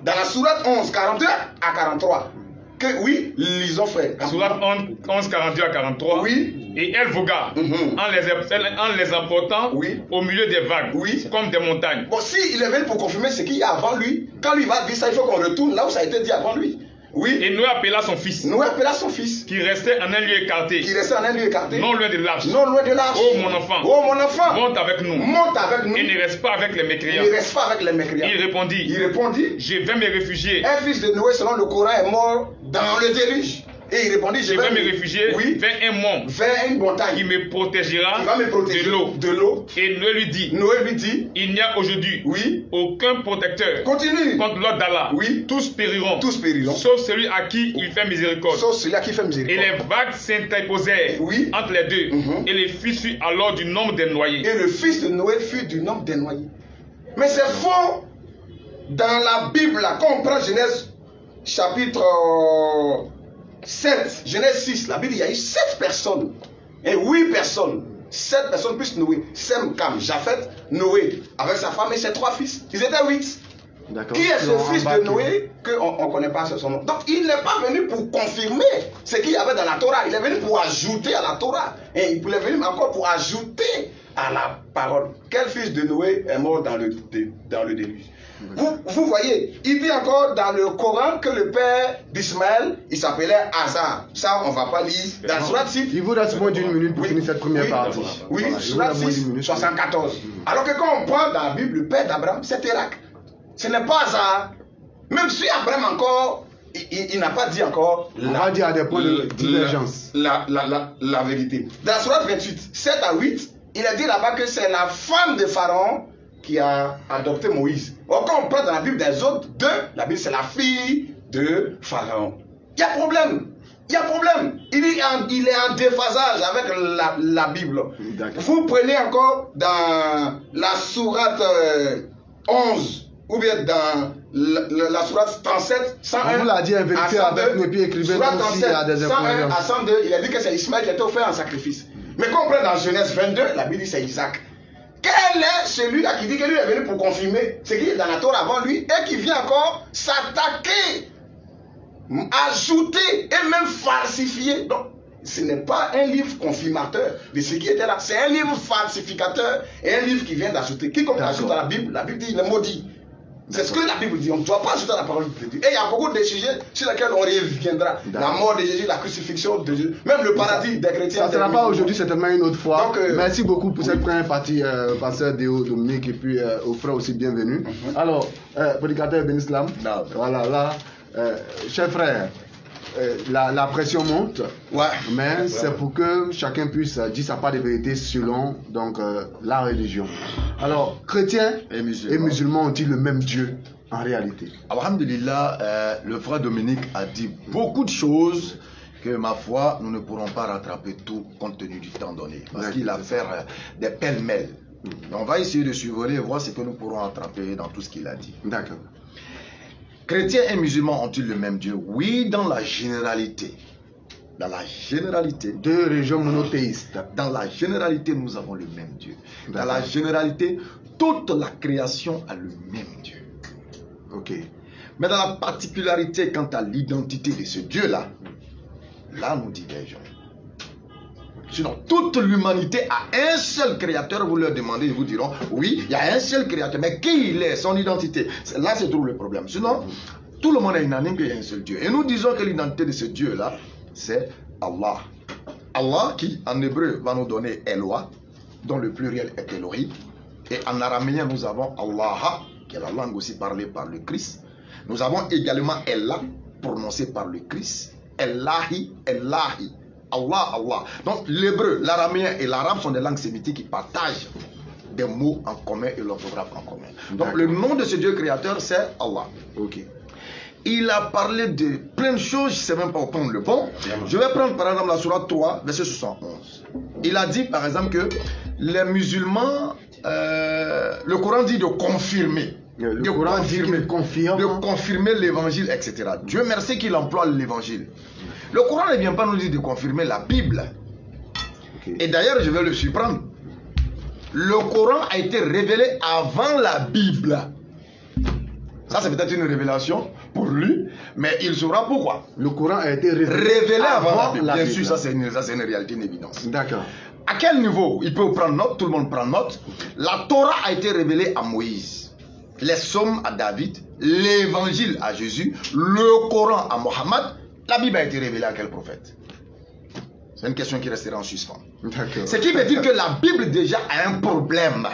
Dans la sourate 11, 42 à 43. Lisons frère. Sourate 11, 42 à 43. Oui. Et elle vogua en les emportant au milieu des vagues, comme des montagnes. Bon, s'il est venu pour confirmer ce qu'il y a avant lui, quand lui va dire ça, il faut qu'on retourne là où ça a été dit avant lui. Et Noé appela son fils. Qui restait en un lieu écarté. Non loin de l'arche. Oh mon enfant. Monte avec nous. Et ne reste pas avec les mécréants. Il répondit. Je vais me réfugier. Un fils de Noé, selon le Coran, est mort dans le déluge. Et il répondit, je vais me réfugier vers un mont, vers une montagne qui me protégera qui va me protéger de l'eau. Et Noé lui dit, il n'y a aujourd'hui aucun protecteur contre l'ordre d'Allah. Tous périront, sauf celui à qui il fait miséricorde. Et les vagues s'interposèrent entre les deux. Et le fils fut alors du nombre des noyés. Et le fils de Noé fut du nombre des noyés. Mais c'est faux. Dans la Bible, là, quand on prend Genèse chapitre 7, Genèse 6, la Bible, il y a eu 7 personnes. Et 8 personnes. 7 personnes plus Noé. Sem, Cam, Japheth, Noé, avec sa femme et ses 3 fils. Ils étaient 8. Qui est ce fils de Noé qu'on ne connaît pas son nom? Donc il n'est pas venu pour confirmer ce qu'il y avait dans la Torah. Il est venu pour ajouter à la Torah. Et il est venu encore pour ajouter à la parole. Quel fils de Noé est mort dans le déluge? Vous voyez, il dit encore dans le Coran que le père d'Ismaël, il s'appelait Hazar. Ça, on ne va pas lire. Dans Surat 6. Il vous reste moins d'une minute pour finir cette première partie. Oui, Surat 6, 74. Alors que quand on prend dans la Bible, le père d'Abraham, c'est Térak. Ce n'est pas Hazar. Même si Abraham encore, il n'a pas dit encore. On va dire à des points de divergence. La vérité. Dans Surat 28, 7 à 8, il a dit là-bas que c'est la femme de Pharaon qui a adopté Moïse. Or, quand on parle dans la Bible des autres deux, la Bible c'est la fille de Pharaon. Il y a problème. Il y a problème. Il est en déphasage avec la Bible. Vous prenez encore dans la sourate 11 ou bien dans la sourate 37, 101 vous l'a dit, en vérité, avec mes pieds écrivains, aussi, il y a des 101 à 102, il a dit que c'est Ismaël qui a été offert en sacrifice. Mais quand on prend dans Genèse 22, la Bible dit c'est Isaac. Quel est celui-là qui dit que lui est venu pour confirmer ce qui est dans la Torah avant lui et qui vient encore s'attaquer, ajouter et même falsifier? Donc, ce n'est pas un livre confirmateur de ce qui était là. C'est un livre falsificateur et un livre qui vient d'ajouter. Quiconque ajoute à la Bible dit il est maudit. C'est ce que la Bible dit. On ne doit pas ajouter à la parole de Dieu. Et il y a beaucoup de sujets sur lesquels on reviendra. La mort de Jésus, la crucifixion de Jésus, même le paradis des chrétiens. Ça ne sera pas aujourd'hui, certainement une autre fois. Donc, merci beaucoup pour cette première partie, pasteur Déo Dominique, et puis aux frères aussi bienvenue. Alors, prédicateur Ben Islam, voilà, là, chers frères, la pression monte, mais c'est pour que chacun puisse dire sa part de vérité selon donc, la religion. Alors, chrétiens et musulmans ont-ils le même Dieu en réalité? Alhamdulillah, le frère Dominique a dit beaucoup de choses que, ma foi, nous ne pourrons pas rattraper tout compte tenu du temps donné. Parce qu'il a fait des pêle-mêle. On va essayer de survoler et voir ce que nous pourrons attraper dans tout ce qu'il a dit. D'accord. Chrétiens et musulmans ont-ils le même Dieu? Oui, dans la généralité. Dans la généralité. Deux religions monothéistes. Dans la généralité, nous avons le même Dieu. Dans la généralité, toute la création a le même Dieu. Ok. Mais dans la particularité quant à l'identité de ce Dieu-là, là nous divergeons. Sinon, toute l'humanité a un seul créateur, vous leur demandez, ils vous diront, oui, il y a un seul créateur, mais qui il est, son identité, là se trouve le problème. Sinon, tout le monde est unanime qu'il y a un seul Dieu. Et nous disons que l'identité de ce Dieu-là, c'est Allah. Allah qui, en hébreu, va nous donner Eloi, dont le pluriel est Elohim. Et en araméen, nous avons Allah, qui est la langue aussi parlée par le Christ. Nous avons également Allah, prononcé par le Christ. Elahi, Elahi. Allah, Allah. Donc l'hébreu, l'araméen et l'arabe sont des langues sémitiques qui partagent des mots en commun et l'orthographe en commun. Donc le nom de ce Dieu créateur, c'est Allah. Ok. Il a parlé de plein de choses, je ne sais même pas où prendre le bon. Je vais prendre par exemple la sourate 3, verset 71. Il a dit par exemple que les musulmans, le Coran dit de confirmer. Le Coran dit qu'il confirme. De confirmer l'évangile, etc. Dieu merci qu'il emploie l'évangile. Le Coran ne vient pas nous dire de confirmer la Bible. Okay. Et d'ailleurs, je vais le surprendre. Le Coran a été révélé avant la Bible. Ça, c'est peut-être une révélation pour lui, mais il saura pourquoi. Le Coran a été révélé avant la Bible. Bien sûr, ça c'est une réalité, une évidence. D'accord. À quel niveau? Il peut prendre note, tout le monde prend note. La Torah a été révélée à Moïse, les psaumes à David, l'évangile à Jésus, le Coran à Mohammed. La Bible a été révélée à quel prophète? C'est une question qui restera en suspens. Ce qui veut dire que la Bible déjà a un problème.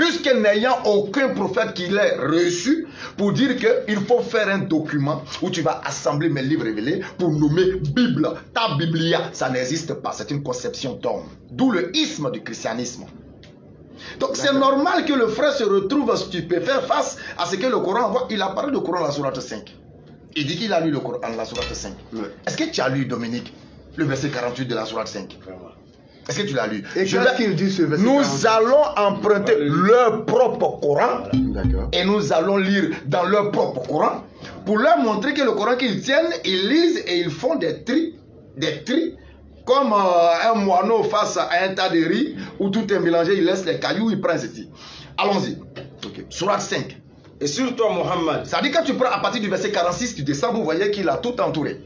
jusqu'à n'ayant aucun prophète qui l'ait reçu pour dire qu'il faut faire un document où tu vas assembler mes livres révélés pour nommer Bible. Ta Biblia, ça n'existe pas, c'est une conception d'homme. D'où le isme du christianisme. Donc c'est normal que le frère se retrouve stupéfait face à ce que le Coran envoie. Il a parlé du Coran dans la sourate 5. Il dit qu'il a lu le Coran dans la sourate 5. Ouais. Est-ce que tu as lu, Dominique, le verset 48 de la sourate 5? Est-ce que tu l'as lu? Et qu'est-ce qu'il dit ce verset? Nous allons emprunter leur propre Coran et nous allons lire dans leur propre Coran pour leur montrer que le Coran qu'ils tiennent, ils lisent et ils font des tris comme un moineau face à un tas de riz où tout est mélangé, il laisse les cailloux, il prend ceci. Allons-y. Sourate 5. Et sur toi, Mohammed. Ça dit que tu prends à partir du verset 46, tu descends, vous voyez qu'il a tout entouré.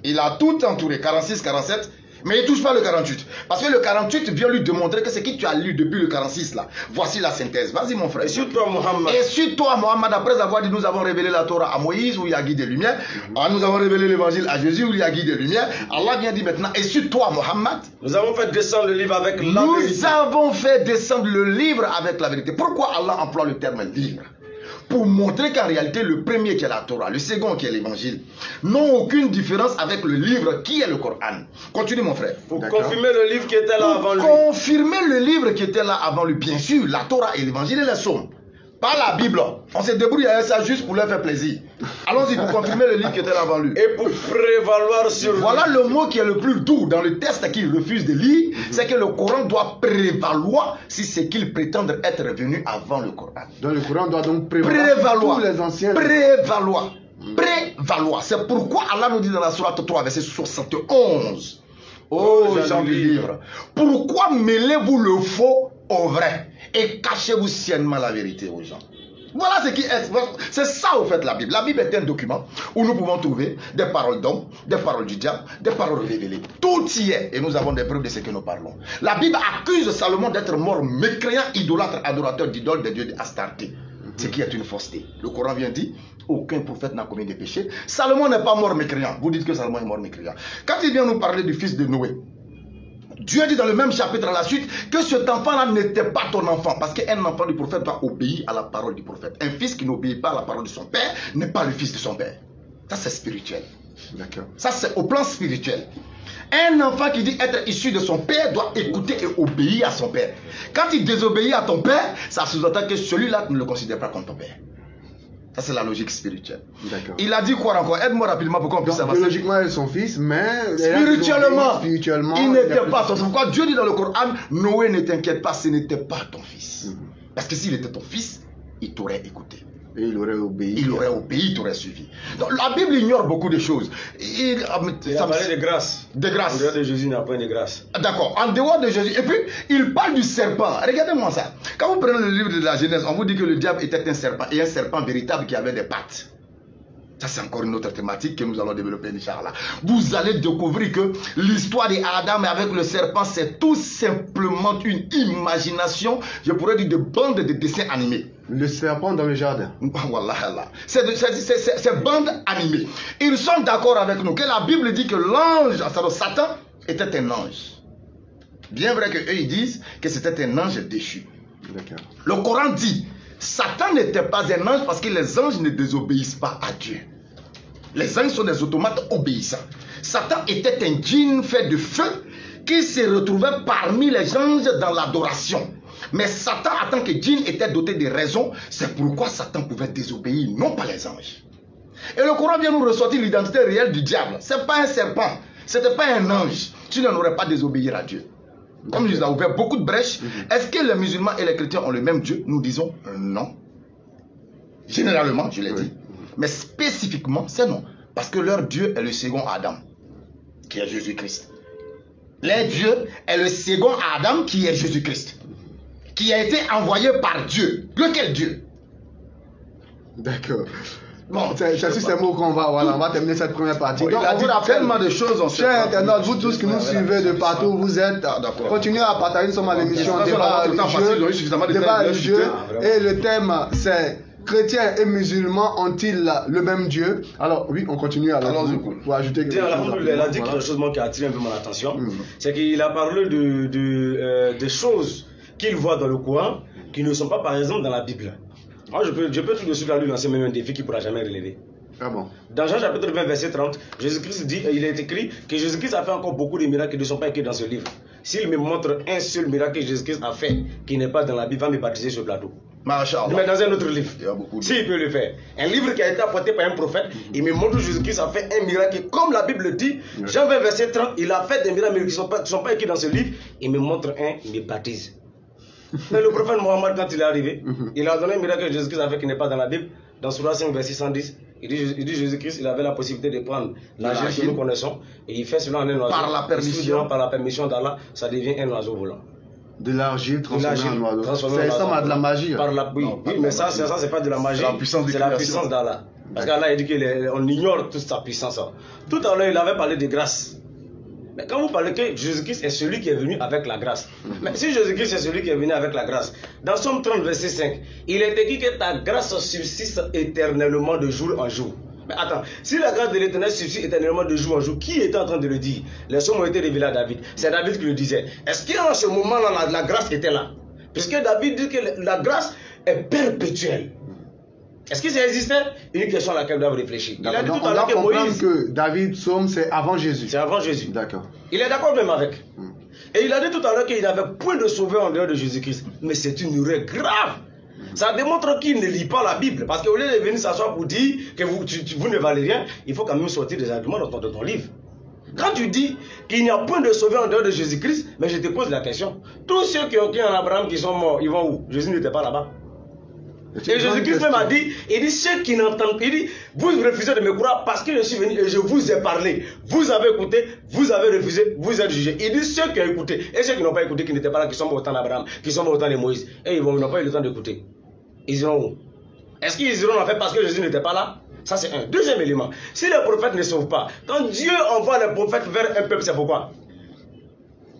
Il a tout entouré, 46, 47. Mais il ne touche pas le 48. Parce que le 48 vient lui démontrer que ce que tu as lu depuis le 46 là. Voici la synthèse. Vas-y mon frère. Et sur toi Mohammed. Et sur toi Mohammed, après avoir dit nous avons révélé la Torah à Moïse où il y a guide des lumières. Nous avons révélé l'évangile à Jésus où il y a guide des lumières. Allah vient dire maintenant, et sur toi Mohammed. Nous avons fait descendre le livre avec la vérité. Nous avons fait descendre le livre avec la vérité. Pourquoi Allah emploie le terme livre? Pour montrer qu'en réalité, le premier qui est la Torah, le second qui est l'évangile, n'ont aucune différence avec le livre qui est le Coran. Continue mon frère. Pour confirmer le livre qui était là avant lui. Confirmer le livre qui était là avant lui, bien sûr, la Torah et l'évangile et les psaumes. Pas la Bible. On se débrouille avec ça juste pour leur faire plaisir. Allons-y pour confirmer le livre qui était là avant lui. Et pour prévaloir sur lui. Voilà le mot qui est le plus doux dans le texte qu'il refuse de lire, c'est que le Coran doit prévaloir si ce qu'il prétend être venu avant le Coran. Donc le Coran doit donc prévaloir. Tous les anciens. Prévaloir. Prévaloir. C'est pourquoi Allah nous dit dans la sourate 3, verset 71. Oh, gens du livre. Pourquoi mêlez-vous le faux au vrai et cachez-vous sciemment la vérité aux gens? Voilà ce qui est. C'est ça au fait la Bible. La Bible est un document où nous pouvons trouver des paroles d'hommes, des paroles du diable, des paroles révélées. Tout y est et nous avons des preuves de ce que nous parlons. La Bible accuse Salomon d'être mort mécréant, idolâtre, adorateur d'idoles, de dieux d'Astarté. Ce qui est une fausseté. Le Coran vient dire aucun prophète n'a commis des péchés. Salomon n'est pas mort mécréant. Vous dites que Salomon est mort mécréant. Quand il vient nous parler du fils de Noé, Dieu dit dans le même chapitre à la suite que cet enfant-là n'était pas ton enfant. Parce qu'un enfant du prophète doit obéir à la parole du prophète. Un fils qui n'obéit pas à la parole de son père n'est pas le fils de son père. Ça c'est spirituel. D'accord. Ça c'est au plan spirituel. Un enfant qui dit être issu de son père doit écouter et obéir à son père. Quand il désobéit à ton père, ça sous-entend que celui-là ne le considère pas comme ton père. Ça, c'est la logique spirituelle. Il a dit quoi encore? Aide-moi rapidement pour qu'on puisse avancer. Biologiquement, il est son fils, mais spirituellement, il n'était pas ton fils. Pourquoi Dieu dit dans le Coran, Noé, ne t'inquiète pas, ce n'était pas ton fils. Parce que s'il était ton fils, il t'aurait écouté. Et il aurait obéi. Il aurait obéi, il t'aurait suivi. Donc la Bible ignore beaucoup de choses. Il a parlé de grâce. De grâce. En dehors de Jésus, il n'a pas de grâce. D'accord, en dehors de Jésus. Et puis, il parle du serpent. Regardez-moi ça. Quand vous prenez le livre de la Genèse, on vous dit que le diable était un serpent. Et un serpent véritable qui avait des pattes. Ça, c'est encore une autre thématique que nous allons développer, Inch'Allah. Vous allez découvrir que l'histoire d'Adam avec le serpent, c'est tout simplement une imagination, je pourrais dire, de bandes de dessins animés. Le serpent dans le jardin. Voilà. C'est bandes animées. Ils sont d'accord avec nous que la Bible dit que l'ange, Satan, était un ange. Bien vrai qu'eux, ils disent que c'était un ange déchu. Le Coran dit, Satan n'était pas un ange parce que les anges ne désobéissent pas à Dieu. Les anges sont des automates obéissants. Satan était un djinn fait de feu qui se retrouvait parmi les anges dans l'adoration. Mais Satan, en tant que djinn, était doté de raison. C'est pourquoi Satan pouvait désobéir, non pas les anges. Et le Coran vient nous ressortir l'identité réelle du diable. Ce n'est pas un serpent, ce n'était pas un ange. Tu n'aurais pas désobéir à Dieu. Comme il a ouvert beaucoup de brèches, est-ce que les musulmans et les chrétiens ont le même Dieu? Nous disons non. Généralement, je l'ai dit. Mais spécifiquement, c'est non. Parce que leur Dieu est le second Adam, qui est Jésus-Christ. Leur Dieu est le second Adam, qui est Jésus-Christ. Qui a été envoyé par Dieu. Lequel Dieu? D'accord. Bon, c'est sur ces mots qu'on va, voilà, on va terminer cette première partie. Donc, on vous rappelle tellement de choses. Chers internautes, vous tous qui nous suivez de partout, vous êtes, continuez à partager sur l'émission débat religieux. Et le thème, c'est chrétiens et musulmans ont-ils le même Dieu? Alors, oui, on continue alors pour ajouter quelque chose. Il a dit quelque chose qui a attiré un peu mon attention. C'est qu'il a parlé des choses qu'ils voient dans le Coran qui ne sont pas par exemple dans la Bible. Moi, je peux tout de suite lui lancer même un défi qu'il ne pourra jamais relever. Ah bon? Dans Jean chapitre 20 verset 30, Jésus-Christ dit, il est écrit que Jésus-Christ a fait encore beaucoup de miracles qui ne sont pas écrits dans ce livre. S'il me montre un seul miracle que Jésus-Christ a fait qui n'est pas dans la Bible, il va me baptiser sur le plateau. Mais dans un autre livre, s'il peut le faire. Un livre qui a été apporté par un prophète, il me montre que Jésus-Christ a fait un miracle. Comme la Bible dit, Jean 20 verset 30, il a fait des miracles qui ne sont pas écrits dans ce livre. Il me montre un, il me baptise. Mais le prophète Mohammed, quand il est arrivé, il a donné un miracle que Jésus-Christ a fait qui n'est pas dans la Bible. Dans Surah 5 verset 110, il dit Jésus-Christ, il avait la possibilité de prendre l'argile que nous connaissons et il fait cela en un oiseau. Par la permission d'Allah, ça devient un oiseau volant. De l'argile transformée en oiseau. Ça ressemble à de la magie. Oui, mais ça c'est pas de la magie, c'est la puissance d'Allah. Parce qu'Allah dit qu'on ignore toute sa puissance. Tout à l'heure, il avait parlé de grâce. Mais quand vous parlez que Jésus-Christ est celui qui est venu avec la grâce. Mais si Jésus-Christ est celui qui est venu avec la grâce, dans Somme 30, verset 5, il est écrit que ta grâce subsiste éternellement de jour en jour. Mais attends, si la grâce de l'Éternel subsiste éternellement de jour en jour, qui était en train de le dire? Les sommes ont été révélés à David. C'est David qui le disait. Est-ce qu'en ce moment-là, la grâce était là? Puisque David dit que la grâce est perpétuelle. Est-ce que ça existait? Une question à laquelle on doit réfléchir. Il a dit tout à l'heure que Moïse... que David, Somme, c'est avant Jésus. C'est avant Jésus. D'accord. Il est d'accord même avec. Et il a dit tout à l'heure qu'il n'avait point de sauveur en dehors de Jésus-Christ. Mais c'est une erreur grave. Ça démontre qu'il ne lit pas la Bible. Parce qu'au lieu de venir s'asseoir pour dire que vous ne valez rien, il faut quand même sortir des arguments dans ton livre. Quand tu dis qu'il n'y a point de sauveur en dehors de Jésus-Christ, mais je te pose la question. Tous ceux qui ont cru en Abraham qui sont morts, ils vont où? Jésus n'était pas là-bas. Et Jésus-Christ même a dit, il dit, ceux qui n'entendent, il dit, vous refusez de me croire parce que je suis venu et je vous ai parlé. Vous avez écouté, vous avez refusé, vous êtes jugés. Il dit, ceux qui ont écouté et ceux qui n'ont pas écouté, qui n'étaient pas là, qui sont morts au temps d'Abraham, qui sont morts au temps de Moïse, et ils n'ont pas eu le temps d'écouter. Ils iront où? Est-ce qu'ils iront en fait parce que Jésus n'était pas là? Ça c'est un. Deuxième élément, si les prophètes ne sauvent pas, quand Dieu envoie les prophètes vers un peuple, c'est pourquoi?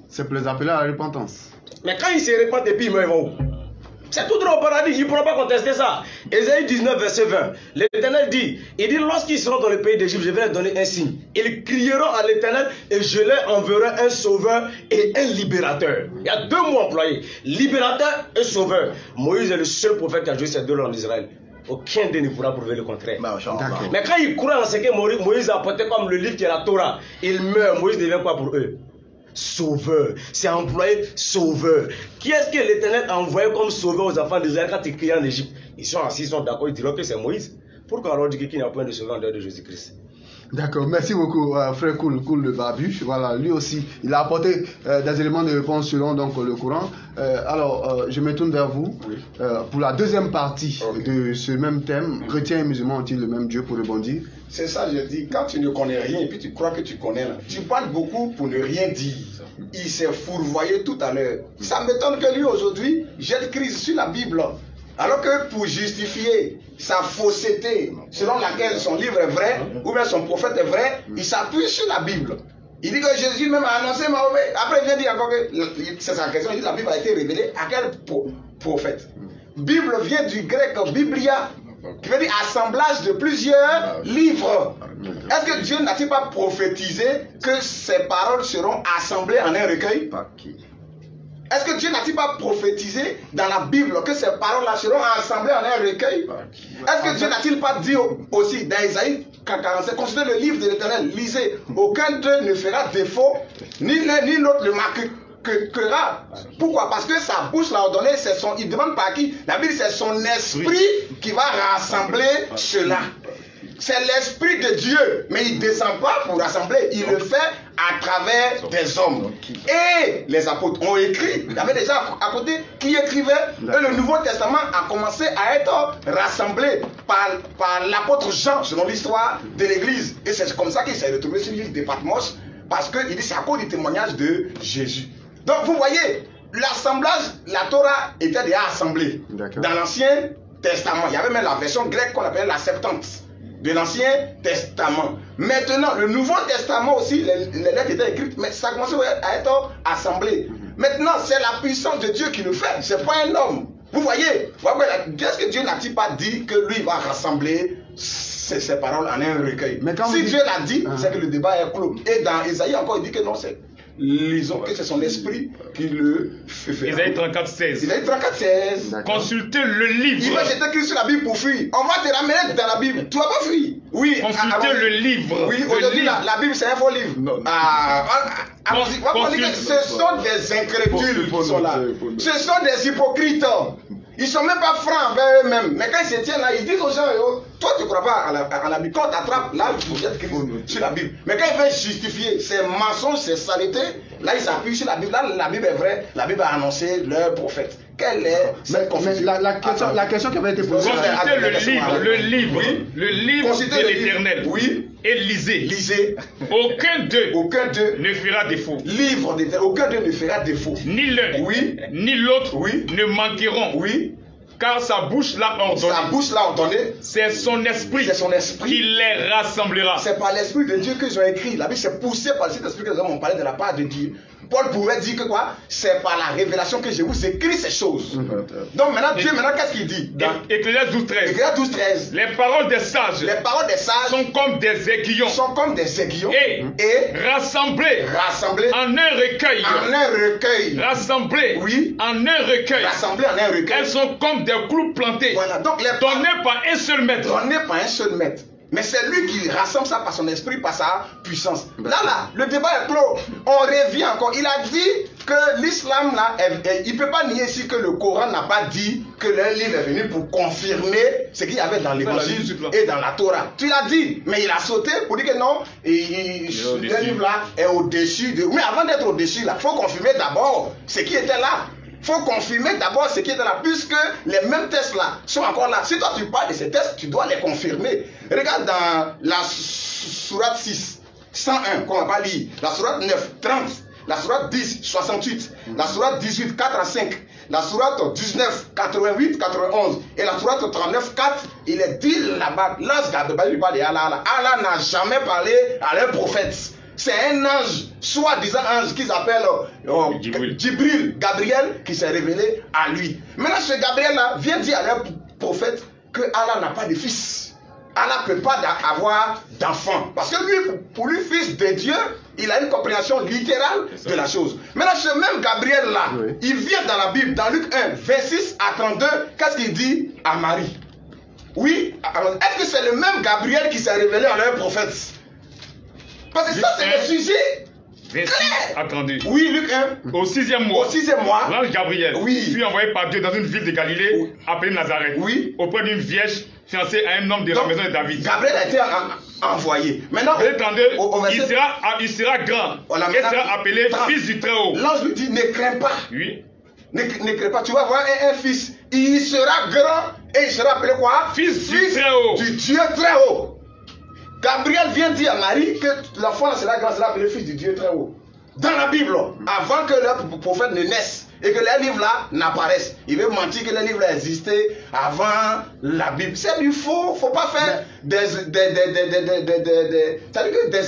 C'est pour les appeler à la repentance. Mais quand ils se répandent et puis ils vont où? C'est tout droit au paradis, ils ne pourront pas contester ça. Ésaïe 19, verset 20. L'Éternel dit, il dit, lorsqu'ils seront dans le pays d'Égypte, je vais leur donner un signe. Ils crieront à l'Éternel et je leur enverrai un sauveur et un libérateur. Il y a deux mots employés, libérateur et sauveur. Moïse est le seul prophète qui a joué ces deux langues en Israël. Aucun d'eux ne pourra prouver le contraire. Mais quand ils croient en ce que Moïse a apporté comme le livre qui est la Torah, ils meurent. Moïse devient quoi pour eux? Sauveur. C'est employé sauveur. Qui est-ce que l'Éternel a envoyé comme sauveur aux enfants d'Israël quand ils crient en Égypte? Ils sont assis, ils sont d'accord, ils diront que c'est Moïse. Pourquoi alors dire qu'il n'y a point de sauveur en dehors de Jésus-Christ? D'accord, merci beaucoup, frère Koul le Babu. Voilà, lui aussi, il a apporté des éléments de réponse selon donc, le Coran. Alors, je me tourne vers vous pour la deuxième partie de ce même thème. Chrétiens et musulmans ont-ils le même Dieu, pour rebondir? C'est ça, je dis, quand tu ne connais rien et puis tu crois que tu connais, là, tu parles beaucoup pour ne rien dire. Il s'est fourvoyé tout à l'heure. Ça m'étonne que lui aujourd'hui jette crise sur la Bible. Alors que pour justifier sa fausseté, selon laquelle son livre est vrai, ou bien son prophète est vrai, il s'appuie sur la Bible. Il dit que Jésus même a annoncé Mahomet. Après, il vient dire encore que, c'est sa question, il dit que la Bible a été révélée à quel prophète? Bible vient du grec Biblia, qui veut dire assemblage de plusieurs livres. Est-ce que Dieu n'a-t-il pas prophétisé que ces paroles seront assemblées en un recueil? Est-ce que Dieu n'a-t-il pas prophétisé dans la Bible que ces paroles-là seront assemblées en un recueil? Est-ce que Dieu n'a-t-il pas dit aussi dans Isaïe 47, considérez le livre de l'Éternel, lisez, aucun d'eux ne fera défaut, ni l'un ni l'autre ne marquera. Pourquoi? Parce que sa bouche l'a ordonné, il demande par qui? La Bible, c'est son esprit qui va rassembler cela. C'est l'esprit de Dieu, mais il ne descend pas pour rassembler, il le fait à travers des hommes. Et les apôtres ont écrit, il y avait déjà à côté qui écrivait, et le Nouveau Testament a commencé à être rassemblé par l'apôtre Jean, selon l'histoire de l'Église. Et c'est comme ça qu'il s'est retrouvé sur l'île de Patmos, parce qu'il dit c'est à cause du témoignage de Jésus. Donc vous voyez, l'assemblage, la Torah était déjà assemblée. Dans l'Ancien Testament, il y avait même la version grecque qu'on appelait la Septante de l'Ancien Testament. Maintenant, le Nouveau Testament aussi, les lettres étaient écrites, mais ça commençait à être assemblé. Maintenant, c'est la puissance de Dieu qui le fait, c'est pas un homme. Vous voyez, est-ce que Dieu n'a-t-il pas dit que lui va rassembler ces paroles en un recueil? Si Dieu l'a dit, c'est que le débat est clos. Et dans Isaïe encore, il dit que non, lisons que c'est son esprit qui le fait faire. Isaïe 34, 16. Isaïe 34, 16. Consultez le livre. Il va jeter Christ sur la Bible pour fuir. On va te ramener dans la Bible. Tu vas pas fuir. Oui. Consultez le livre. Oui, aujourd'hui, la Bible, c'est un faux livre. Non. Ce sont des incrédules qui sont là. Ce sont des hypocrites. Ils ne sont même pas francs envers eux-mêmes. Mais quand ils se tiennent là, ils disent aux gens, toi tu ne crois pas à la Bible. Quand on t'attrape, là, tu jettes Christ sur la Bible. Mais quand ils veulent justifier ces mensonges, ces saletés, là, ils s'appuient sur la Bible. Là, la Bible est vraie. La Bible a annoncé leur prophète. Quelle est cette confusion? La question qui avait été posée. Consultez le livre de l'Éternel. Oui. Et lisez. Lisez. Aucun d'eux ne fera défaut. Livre d'Éternel. Aucun d'eux ne fera défaut. Ni l'un, oui, ni l'autre, oui, ne manqueront. Oui. Car sa bouche l'a ordonné. Sa bouche l'a ordonné. C'est son esprit. C'est son esprit qui les rassemblera. C'est par l'esprit de Dieu qu'ils ont écrit. La Bible c'est poussé par cet esprit que les hommes ont parlé de la part de Dieu. Paul pouvait dire que quoi? C'est par la révélation que je vous écris ces choses. Donc maintenant, Dieu, qu'est-ce qu'il dit? Ecclésiaste 12, 13. Ecclésiaste 12, 13. Les paroles des sages. Les paroles des sages sont comme des aiguillons. Sont comme des aiguillons. Et rassemblées en un recueil. En un recueil. Rassemblées oui, en un recueil. Rassemblées en un recueil. Elles sont comme des clous plantés. Voilà. Donc les données par un seul maître. Données par un seul maître. Mais c'est lui qui rassemble ça par son esprit, par sa puissance. Là, le débat est clos. On revient encore. Il a dit que l'islam, là, il ne peut pas nier ici que le Coran n'a pas dit que le livre est venu pour confirmer ce qu'il y avait dans l'évangile et dans la Torah. Tu l'as dit, mais il a sauté pour dire que non, le livre là est au-dessus de... Mais avant d'être au-dessus, là, il faut confirmer d'abord ce qui était là. Il faut confirmer d'abord ce qui était là, puisque les mêmes tests là sont encore là. Si toi tu parles de ces tests, tu dois les confirmer. Regarde dans la sourate 6, 101, qu'on va pas lire, la sourate 9, 30, la sourate 10, 68, la sourate 18, 4 à 5, la sourate 19, 88, 91, et la sourate 39, 4, il est dit là-bas, l'ange Gabriel parle de Allah. Allah n'a jamais parlé à leur prophète. C'est un ange, soi-disant ange, qu'ils appellent Jibril, Gabriel, qui s'est révélé à lui. Maintenant, ce Gabriel-là vient dire à leur prophète que Allah n'a pas de fils. Allah ne peut pas avoir d'enfant. Parce que lui, pour lui, fils de Dieu, il a une compréhension littérale de la chose. Maintenant, ce même Gabriel-là, il vient dans la Bible, dans Luc 1, 26 à 32, qu'est-ce qu'il dit à Marie? Oui, est-ce que c'est le même Gabriel qui s'est révélé à leur prophète? Parce que ça, c'est le sujet. 26 à 32. Oui, Luc 1. Au 6e mois. Au 6e mois. L'ange Gabriel fut envoyé par Dieu dans une ville de Galilée appelée Nazareth. Oui. Auprès d'une vierge fiancée à un homme de la maison de David. Gabriel a été envoyé. Maintenant, il sera grand. Il sera appelé fils du Très-Haut. L'ange lui dit, ne crains pas. Oui. Ne crains pas. Tu vas avoir un fils. Il sera grand et il sera appelé quoi? Fils du Très-Haut. Du Dieu Très-Haut. Gabriel vient dire à Marie que l'enfant sera grand, sera appelé fils du Dieu très haut. Dans la Bible, avant que le prophète ne naisse et que les livres là n'apparaissent. Il veut mentir que les livres là existaient avant la Bible. C'est du faux. Faut pas faire des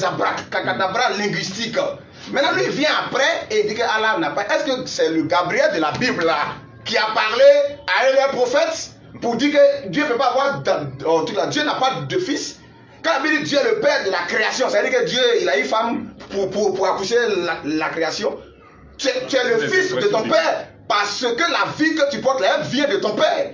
abracadabras linguistiques. Maintenant, lui, il vient après et il dit que Allah n'a pas. Est-ce que c'est le Gabriel de la Bible là qui a parlé à un prophète pour dire que Dieu ne peut pas avoir, en tout cas, Dieu n'a pas de fils? Quand la Bible dit Dieu est le père de la création, ça veut dire que Dieu, il a eu femme pour accoucher la création. Tu es le fils de ton père parce que la vie que tu portes là vient de ton père.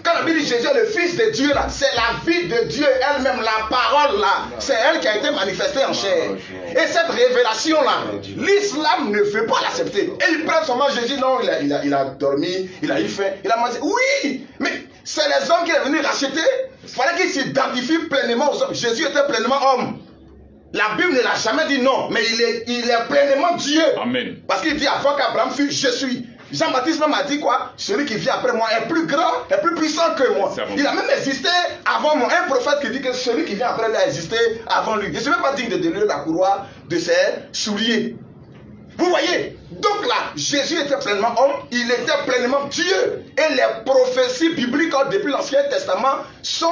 Quand la Bible dit Jésus est le fils de Dieu là, c'est la vie de Dieu elle-même, la parole là, c'est elle qui a été manifestée en chair. Et cette révélation là, l'islam ne veut pas l'accepter. Et il prend son nom, Jésus, non, il a dormi, il a eu faim, il a mangé. Oui, mais c'est les hommes qui sont venus racheter. Il fallait qu'ils s'identifient pleinement aux hommes. Jésus était pleinement homme. La Bible ne l'a jamais dit non, mais il est pleinement Dieu. Amen. Parce qu'il dit avant qu'Abraham fût, je suis. Jean-Baptiste même a dit quoi? Celui qui vient après moi est plus grand, est plus puissant que moi. Il a même existé avant moi. Un prophète qui dit que celui qui vient après lui a existé avant lui. Je ne suis même pas digne de donner la courroie de ses souliers. Vous voyez? Donc là, Jésus était pleinement homme, il était pleinement Dieu. Et les prophéties bibliques depuis l'Ancien Testament sont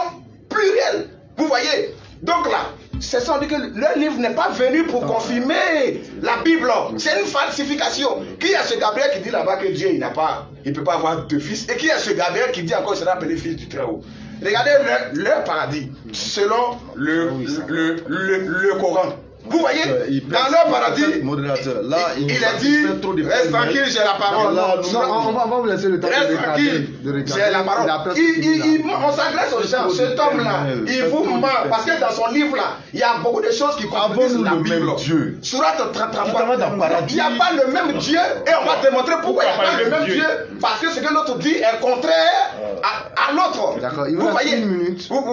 plurielles. Vous voyez? Donc là, c'est ça, on dit que le livre n'est pas venu pour confirmer la Bible. C'est une falsification. Qui est ce Gabriel qui dit là-bas que Dieu il ne peut pas avoir de fils? Et qui est ce Gabriel qui dit encore qu'il sera appelé fils du Très-Haut? Regardez leur paradis, selon le Coran. Vous voyez, dans leur paradis, modérateur, là, il a dit, reste tranquille, j'ai la parole. On va vous laisser le temps reste tranquille, j'ai la parole. On s'adresse aux gens, cet homme-là, il vous ment, parce que dans son livre-là, il y a beaucoup de choses qui contredisent la Bible. Surat 33, il n'y a pas le même Dieu, et on va te montrer pourquoi il n'y a pas le même Dieu, parce que ce que l'autre dit est contraire à l'autre. Vous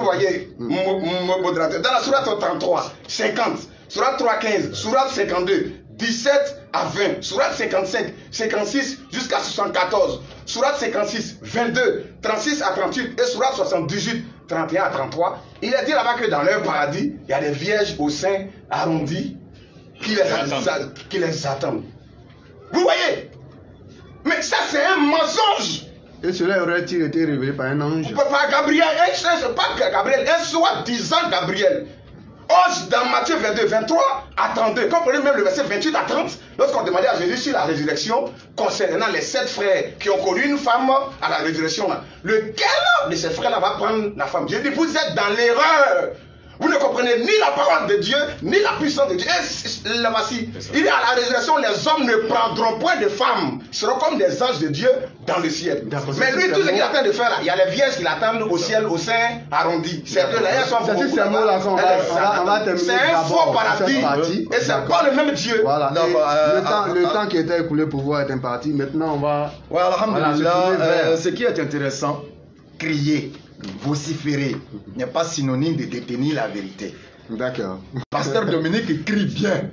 voyez, modérateur, dans la Surat 33, 50, Surat 3.15, Surat 52, 17 à 20, Surat 55, 56 jusqu'à 74, Surat 56, 22, 36 à 38 et Surat 78, 31 à 33. Il a dit là-bas que dans leur paradis, il y a des vierges au sein arrondis qui les attendent. Vous voyez? Mais ça c'est un mensonge. Et cela aurait-il été révélé par un ange? Par Gabriel, pas Gabriel, un soi-disant Gabriel. Ose dans Matthieu 22, 23, attendez, comprenez même le verset 28 à 30, lorsqu'on demandait à Jésus sur la résurrection, concernant les 7 frères qui ont connu une femme à la résurrection, lequel de ces frères-là va prendre la femme? Jésus dit, vous êtes dans l'erreur. Vous ne comprenez ni la parole de Dieu, ni la puissance de Dieu. Et là, voici, il dit à la résurrection, les hommes ne prendront point de femmes, ils seront comme des anges de Dieu dans le ciel. Mais lui, tout ce qu'il attend de faire là, il y a les vierges qui l'attendent au ciel, au sein arrondi. C'est un faux paradis, et c'est pas le même Dieu. Voilà, le temps qui était écoulé pour voir est imparti. Maintenant, on va... Voilà, alhamdulillah, ce qui est intéressant, crier, vociférer n'est pas synonyme de détenir la vérité. D'accord. Pasteur Dominique crie bien.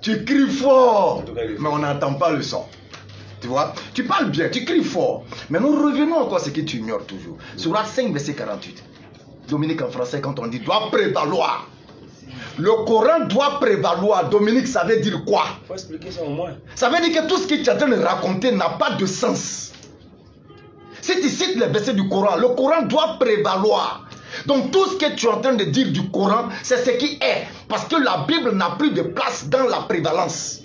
Tu cries fort, mais on n'entend pas le son. Tu vois, tu parles bien, tu cries fort. Mais nous revenons encore à ce que tu ignores toujours. Surat 5, verset 48. Dominique en français, quand on dit doit prévaloir. Le Coran doit prévaloir. Dominique, ça veut dire quoi? Il faut expliquer ça au moins. Ça veut dire que tout ce que tu es en train de raconter n'a pas de sens. Si tu cites les versets du Coran, le Coran doit prévaloir. Donc tout ce que tu es en train de dire du Coran, c'est ce qui est. Parce que la Bible n'a plus de place dans la prévalence.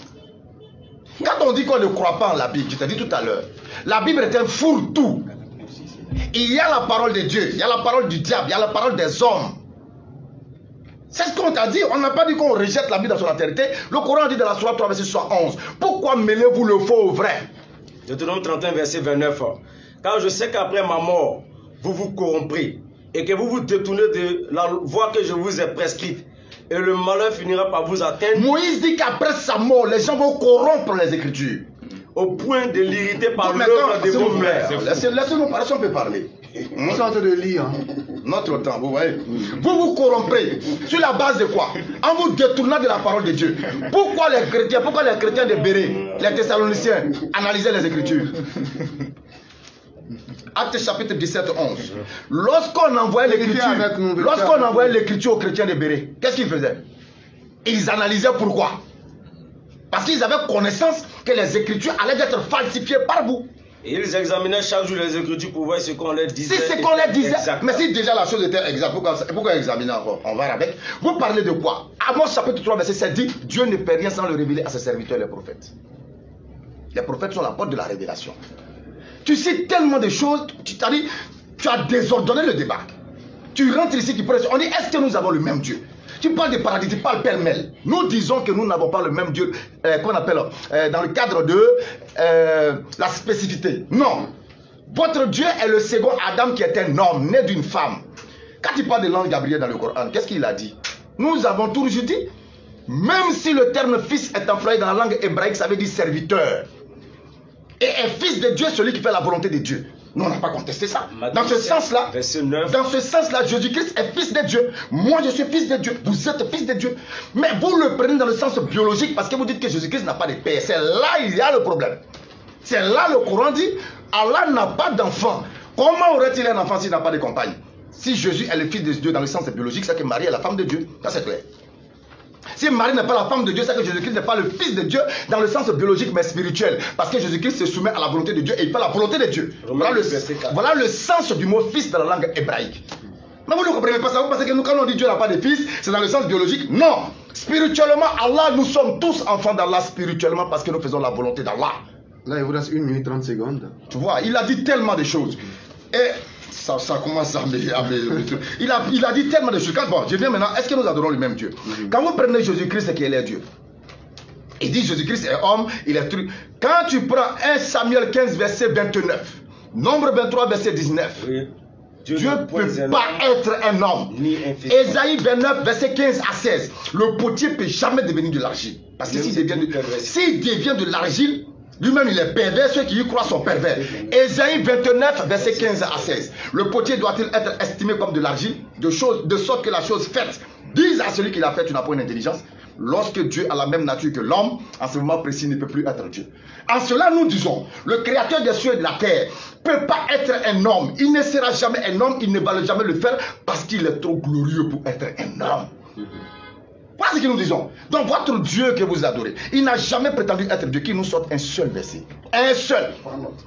Quand on dit qu'on ne croit pas en la Bible, je t'ai dit tout à l'heure, la Bible est un fourre-tout. Il y a la parole de Dieu, il y a la parole du diable, il y a la parole des hommes. C'est ce qu'on t'a dit. On n'a pas dit qu'on rejette la Bible dans son entièreté. Le Coran dit dans la Sourate 3, verset 71. Pourquoi mêlez-vous le faux au vrai? Deutéronome 31, verset 29. Car je sais qu'après ma mort, vous vous corromprez et que vous vous détournez de la voie que je vous ai prescrite. Et le malheur finira par vous atteindre. Moïse dit qu'après sa mort, les gens vont corrompre les Écritures. Au point de l'irriter par l'œuvre de vos frères. Laissez-nous parler, si on peut parler. On est en train de lire. Notre temps, vous voyez. Vous vous corromprez. Sur la base de quoi? En vous détournant de la parole de Dieu. Pourquoi les chrétiens de Béret, les Thessaloniciens, analysaient les Écritures? Actes chapitre 17, 11. Lorsqu'on envoyait l'écriture aux chrétiens de Béret, qu'est-ce qu'ils faisaient? Ils analysaient pourquoi? Parce qu'ils avaient connaissance que les écritures allaient être falsifiées par vous. Et ils examinaient chaque jour les écritures pour voir ce qu'on leur disait. Si ce qu'on leur disait, mais si déjà la chose était exacte, pourquoi examiner encore? On va avec. Vous parlez de quoi? Amos chapitre 3, verset 7 dit, Dieu ne fait rien sans le révéler à ses serviteurs, les prophètes. Les prophètes sont la porte de la révélation. Tu sais tellement de choses, tu as désordonné le débat. Tu rentres ici, tu prêches, on dit, est-ce que nous avons le même Dieu? Tu parles de paradis, tu parles pêle-mêle. Nous disons que nous n'avons pas le même Dieu, qu'on appelle dans le cadre de la spécificité. Non. Votre Dieu est le second Adam qui est un homme, né d'une femme. Quand il parle de l'ange Gabriel dans le Coran, qu'est-ce qu'il a dit? Nous avons toujours dit, même si le terme fils est employé dans la langue hébraïque, ça veut dire serviteur. Et est fils de Dieu celui qui fait la volonté de Dieu. Nous, on n'a pas contesté ça. Dans ce sens-là, Jésus-Christ est fils de Dieu. Moi, je suis fils de Dieu. Vous êtes fils de Dieu. Mais vous le prenez dans le sens biologique parce que vous dites que Jésus-Christ n'a pas de père. C'est là il y a le problème. C'est là le Coran dit, Allah n'a pas d'enfant. Comment aurait-il un enfant s'il n'a pas de compagne? Si Jésus est le fils de Dieu dans le sens biologique, c'est que Marie est la femme de Dieu. Ça, c'est clair. Si Marie n'est pas la femme de Dieu, c'est que Jésus-Christ n'est pas le fils de Dieu dans le sens biologique mais spirituel. Parce que Jésus-Christ se soumet à la volonté de Dieu et il fait la volonté de Dieu. Voilà le sens du mot fils dans la langue hébraïque. Mais vous ne comprenez pas ça, vous pensez que nous, quand on dit Dieu n'a pas de fils, c'est dans le sens biologique? Non. Spirituellement, Allah, nous sommes tous enfants d'Allah spirituellement parce que nous faisons la volonté d'Allah. Là, il vous reste 1 minute 30 secondes. Tu vois, il a dit tellement de choses. Et ça commence à me... Il a dit tellement de choses. Bon, je viens maintenant, est-ce que nous adorons le même Dieu? Quand vous prenez Jésus-Christ, c'est qu'il est Dieu. Il dit Jésus-Christ est homme, il est truc. Quand tu prends 1 Samuel 15, verset 29, Nombre 23, verset 19, oui. Dieu ne peut pas être un homme. Ésaïe 29, verset 15 à 16, le potier ne peut jamais devenir de l'argile. Parce que s'il devient de l'argile, lui-même il est pervers, ceux qui y croient sont pervers. Ésaïe 29, verset 15 à 16, le potier doit-il être estimé comme de l'argile, de sorte que la chose faite dise à celui qui l'a fait, tu n'as pas une intelligence. Lorsque Dieu a la même nature que l'homme, en ce moment précis, il ne peut plus être Dieu. En cela, nous disons, le créateur des cieux et de la terre ne peut pas être un homme. Il ne sera jamais un homme, il ne va jamais le faire parce qu'il est trop glorieux pour être un homme. Voilà ce que nous disons. Donc votre Dieu que vous adorez, il n'a jamais prétendu être Dieu, qu'il nous sorte un seul verset. Un seul.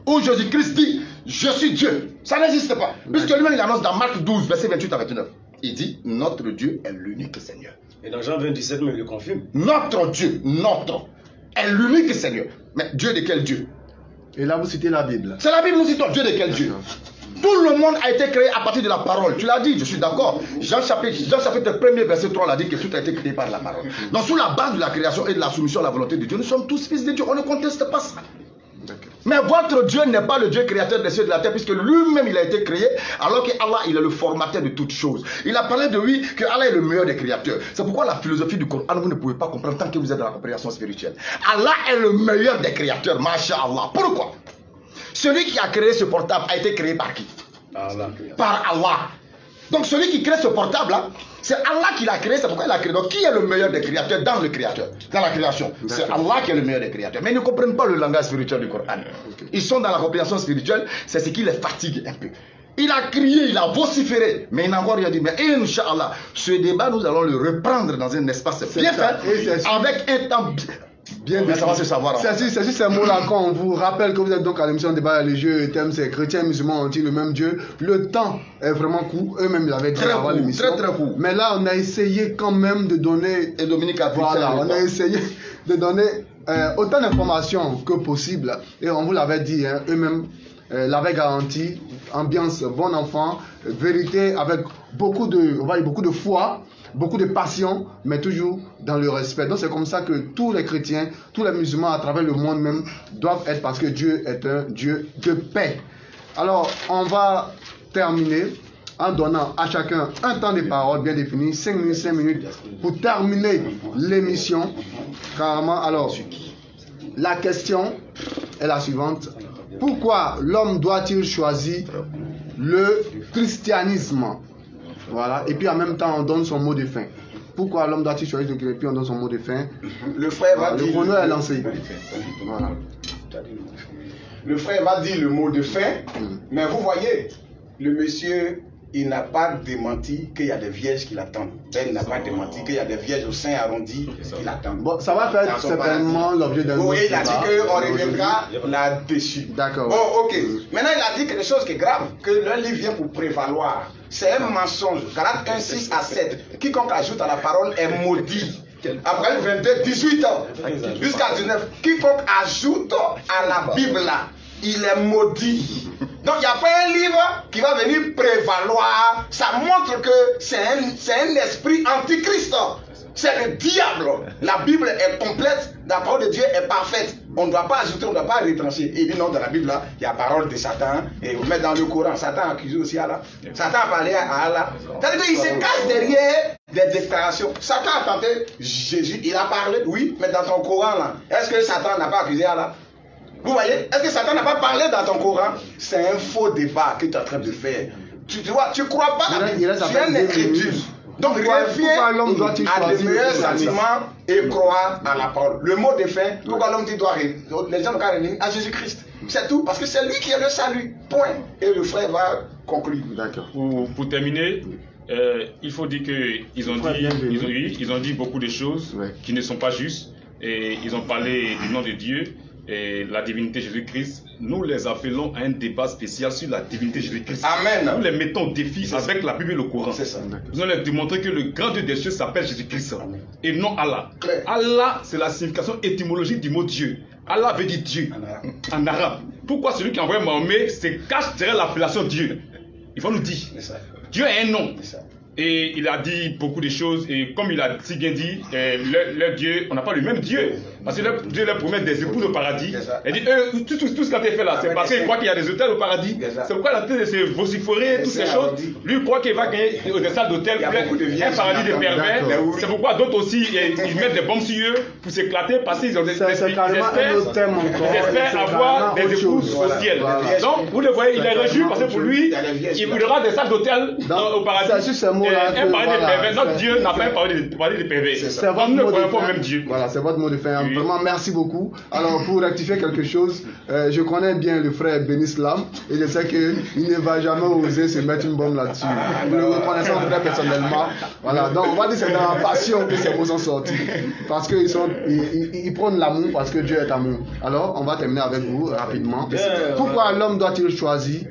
Où Jésus-Christ dit, je suis Dieu. Ça n'existe pas. Puisque lui-même il annonce dans Marc 12, verset 28 à 29. Il dit, notre Dieu est l'unique Seigneur. Et dans Jean 27, il le confirme. Notre Dieu, est l'unique Seigneur. Mais Dieu de quel Dieu? Et là, vous citez la Bible. C'est la Bible, nous citons Dieu de quel Dieu? Tout le monde a été créé à partir de la parole. Tu l'as dit, je suis d'accord. Jean chapitre 1er, verset 3, l'a dit que tout a été créé par la parole. Donc, sous la base de la création et de la soumission à la volonté de Dieu, nous sommes tous fils de Dieu. On ne conteste pas ça. Mais votre Dieu n'est pas le Dieu créateur des cieux et de la terre, puisque lui-même il a été créé, alors que Allah il est le formateur de toutes choses. Il a parlé de lui que Allah est le meilleur des créateurs. C'est pourquoi la philosophie du Coran, vous ne pouvez pas comprendre tant que vous êtes dans la compréhension spirituelle. Allah est le meilleur des créateurs, Masha'Allah. Pourquoi? Celui qui a créé ce portable a été créé par qui? Par Allah. Donc celui qui crée ce portable là, c'est Allah qui l'a créé, c'est pourquoi il l'a créé. Donc qui est le meilleur des créateurs dans le créateur, dans la création? C'est Allah qui est le meilleur des créateurs. Mais ils ne comprennent pas le langage spirituel du Coran. Ils sont dans la compréhension spirituelle, c'est ce qui les fatigue un peu. Il a crié, il a vociféré, mais il n'a encore rien dit. Mais Inch'Allah, ce débat, nous allons le reprendre dans un espace bien fait, avec un temps bien. Mais ça va se savoir. C'est juste ces mots-là quand on vous rappelle que vous êtes donc à l'émission Débat religieux, le thème c'est chrétiens, musulmans ont-ils le même Dieu. Le temps est vraiment court, eux-mêmes ils avaient dit avant l'émission. Très court. Mais là on a essayé quand même de donner, et Dominique a voilà, on a essayé de donner autant d'informations que possible. Et on vous l'avait dit, hein, eux-mêmes l'avaient garanti, ambiance bon enfant, vérité avec beaucoup de foi, beaucoup de passion, mais toujours dans le respect. Donc c'est comme ça que tous les chrétiens, tous les musulmans à travers le monde même doivent être, parce que Dieu est un Dieu de paix. Alors on va terminer en donnant à chacun un temps de parole bien défini, 5 minutes pour terminer l'émission. Carrément. Alors la question est la suivante: pourquoi l'homme doit-il choisir le christianisme? Voilà, et puis en même temps on donne son mot de fin. Pourquoi l'homme doit-il choisir le christianisme? Et puis on donne son mot de fin. Le frère va dire. Le chrono est lancé. Voilà. Le frère va dire le mot de fin, mais vous voyez, le monsieur, il n'a pas démenti qu'il y a des vierges qui l'attendent. Il n'a pas démenti qu'il y a des vierges au sein arrondi qui l'attendent. Bon, ça va faire certainement l'objet d'un autre débat. Oui, il a dit qu'on reviendra là-dessus. D'accord. Bon, ok. Maintenant, il a dit quelque chose qui est grave, que l'un livre vient pour prévaloir. C'est un mensonge. Galates 1, 6 à 7. Quiconque ajoute à la parole est maudit. Après le 22, 18 ans, jusqu'à 19. Quiconque ajoute à la Bible, il est maudit. Donc il n'y a pas un livre qui va venir prévaloir. Ça montre que c'est un esprit antichrist. C'est le diable. La Bible est complète, la parole de Dieu est parfaite. On ne doit pas ajouter, on ne doit pas retrancher. Il dit non, dans la Bible, là, il y a la parole de Satan. Et vous mettez dans le Coran, Satan a accusé aussi Allah. Satan a parlé à Allah. C'est-à-dire qu'il se cache derrière des déclarations. Satan a tenté Jésus, il a parlé, oui, mais dans ton Coran, là, est-ce que Satan n'a pas accusé Allah? Vous voyez, est-ce que Satan n'a pas parlé dans ton Coran? C'est un faux débat que tu es en train de faire. Tu vois, tu ne crois pas à la Bible, tu es un incrédule. Donc reviens à des meilleurs sentiments et croire à la parole. Le mot de fin, pourquoi l'homme doit les gens doivent revenir à Jésus-Christ. C'est tout, parce que c'est lui qui est le salut. Point. Et le frère va conclure. D'accord. Pour terminer, il faut dire qu'ils ont dit beaucoup de choses qui ne sont pas justes. Et ils ont parlé du nom de Dieu et la divinité Jésus-Christ. Nous les appelons à un débat spécial sur la divinité Jésus-Christ. Amen. Nous les mettons au défi avec la Bible et le Coran. C'est ça. Nous allons leur démontrer que le grand Dieu des cieux s'appelle Jésus-Christ et non Allah. Allah, c'est la signification étymologique du mot Dieu. Allah veut dire Dieu en arabe. Pourquoi celui qui a envoyé Mahomet se cache derrière l'appellation Dieu? Il faut nous dire. Dieu a un nom. Et il a dit beaucoup de choses. Et comme il a si bien dit, leur Dieu, on n'a pas le même Dieu. Parce que leur Dieu leur promet des époux au paradis. Il dit, tout ce qu'il a fait là, c'est parce qu'il croit qu'il y a des hôtels au paradis. C'est pourquoi il a train de se vociférer, toutes ces choses. Lui, il croit qu'il va gagner des salles d'hôtel, un paradis de pervers. C'est pourquoi d'autres aussi, ils mettent des bombes sur eux pour s'éclater parce qu'ils ont des espèrent avoir des épouses au ciel. Donc, vous le voyez, il est réjoui parce que pour lui, il aura des salles d'hôtel au paradis. Un paradis de pervers. Notre Dieu n'a pas un paradis de pervers. C'est votre mot de fin. Voilà, c'est votre mot de fin. Vraiment, merci beaucoup. Alors, pour rectifier quelque chose, je connais bien le frère Benislam et je sais qu'il ne va jamais oser se mettre une bombe là-dessus. Nous le connaissons très personnellement. Voilà, donc on va dire que c'est dans la passion que ces mots sont sortis. Parce qu'ils prônent l'amour parce que Dieu est amour. Alors, on va terminer avec vous rapidement. Pourquoi l'homme doit-il choisir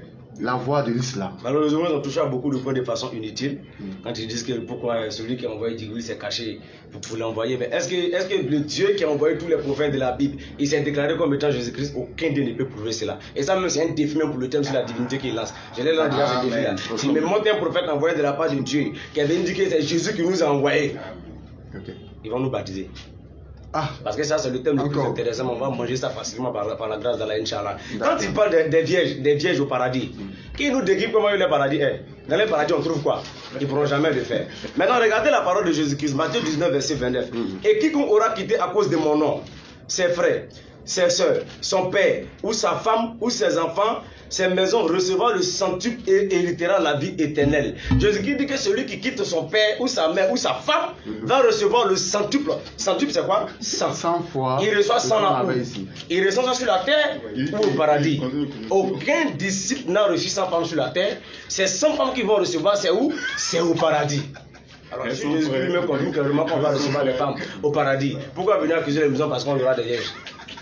la voie de l'islam? Malheureusement, ils ont touché à beaucoup de points de façon inutile. Quand ils disent que pourquoi celui qui a envoyé Jibril s'est caché pour l'envoyer. Mais est-ce que le Dieu qui a envoyé tous les prophètes de la Bible, il s'est déclaré comme étant Jésus-Christ? Aucun d'eux ne peut prouver cela. Et ça même, c'est un défi même pour le thème sur la divinité qu'il lance. Je l'ai lancé déjà ce défi-là. S'il me montre un prophète envoyé de la part de Dieu qui avait indiqué que c'est Jésus qui nous a envoyés, ils vont nous baptiser. Parce que ça c'est le thème le plus intéressant, on va manger ça facilement par la grâce d'Allah, Inch'Allah. Quand il parle des vierges au paradis, qui nous décrit comment le paradis est? Dans le paradis on trouve quoi? Ils ne pourront jamais le faire. Maintenant regardez la parole de Jésus-Christ, Matthieu 19 verset 29. Et quiconque aura quitté à cause de mon nom ses frères, ses soeurs, son père, ou sa femme, ou ses enfants, ses maisons, recevra le centuple et héritera la vie éternelle. Jésus-Christ dit que celui qui quitte son père, ou sa mère, ou sa femme, va recevoir le centuple. Centuple, c'est quoi? 100 fois. Il reçoit 100 là où? Il reçoit ça sur la terre ou au paradis. Aucun disciple n'a reçu 100 femmes sur la terre. Ces 100 femmes qui vont recevoir, c'est où? C'est au paradis. Alors, si Jésus-Christ me confirme clairement qu'on va recevoir les femmes au paradis, pourquoi venir accuser les maisons parce qu'on aura des vierges?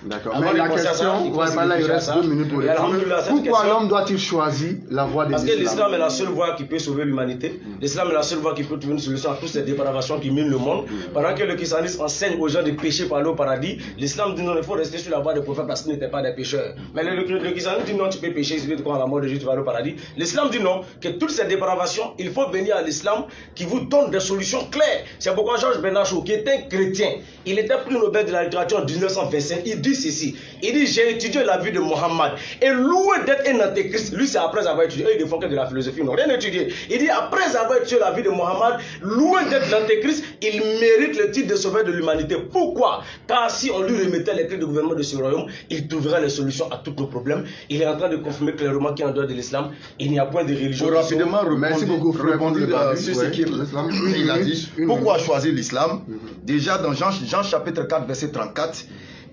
D'accord. Mais la question, là, il reste 2 minutes pour répondre. Pourquoi l'homme doit-il choisir la voie de l'islam? Parce que l'islam est la seule voie qui peut sauver l'humanité. L'islam est la seule voie qui peut trouver une solution à toutes ces dépravations qui minent le monde. Pendant que le christianisme enseigne aux gens de pécher pour aller au paradis, l'islam dit non, il faut rester sur la voie des prophètes parce qu'ils n'étaient pas des pécheurs. Mais le christianisme dit non, tu peux pécher, si tu veux, à la mort de Jésus, tu vas aller au paradis. L'islam dit non, que toutes ces dépravations, il faut venir à l'islam qui vous donne des solutions claires. C'est pourquoi Georges Bernard Shaw, qui était un chrétien, il était prix Nobel de la littérature en 1925, il dit ceci. Il dit, j'ai étudié la vie de Mohammed. Et loin d'être un antéchrist, lui c'est après avoir étudié. Eux ils ne font que de la philosophie, ils n'ont rien étudié. Il dit, après avoir étudié la vie de Mohammed, loin d'être l'antéchrist, il mérite le titre de sauveur de l'humanité. Pourquoi? Car si on lui remettait les clés du gouvernement de ce royaume, il trouverait les solutions à tous nos problèmes. Il est en train de confirmer clairement qu'en dehors de l'islam, il n'y a point de religion. Rapidement, merci beaucoup, répondre sur ce qu'il a dit. Pourquoi choisir l'islam? Déjà dans Jean chapitre 4, verset 34,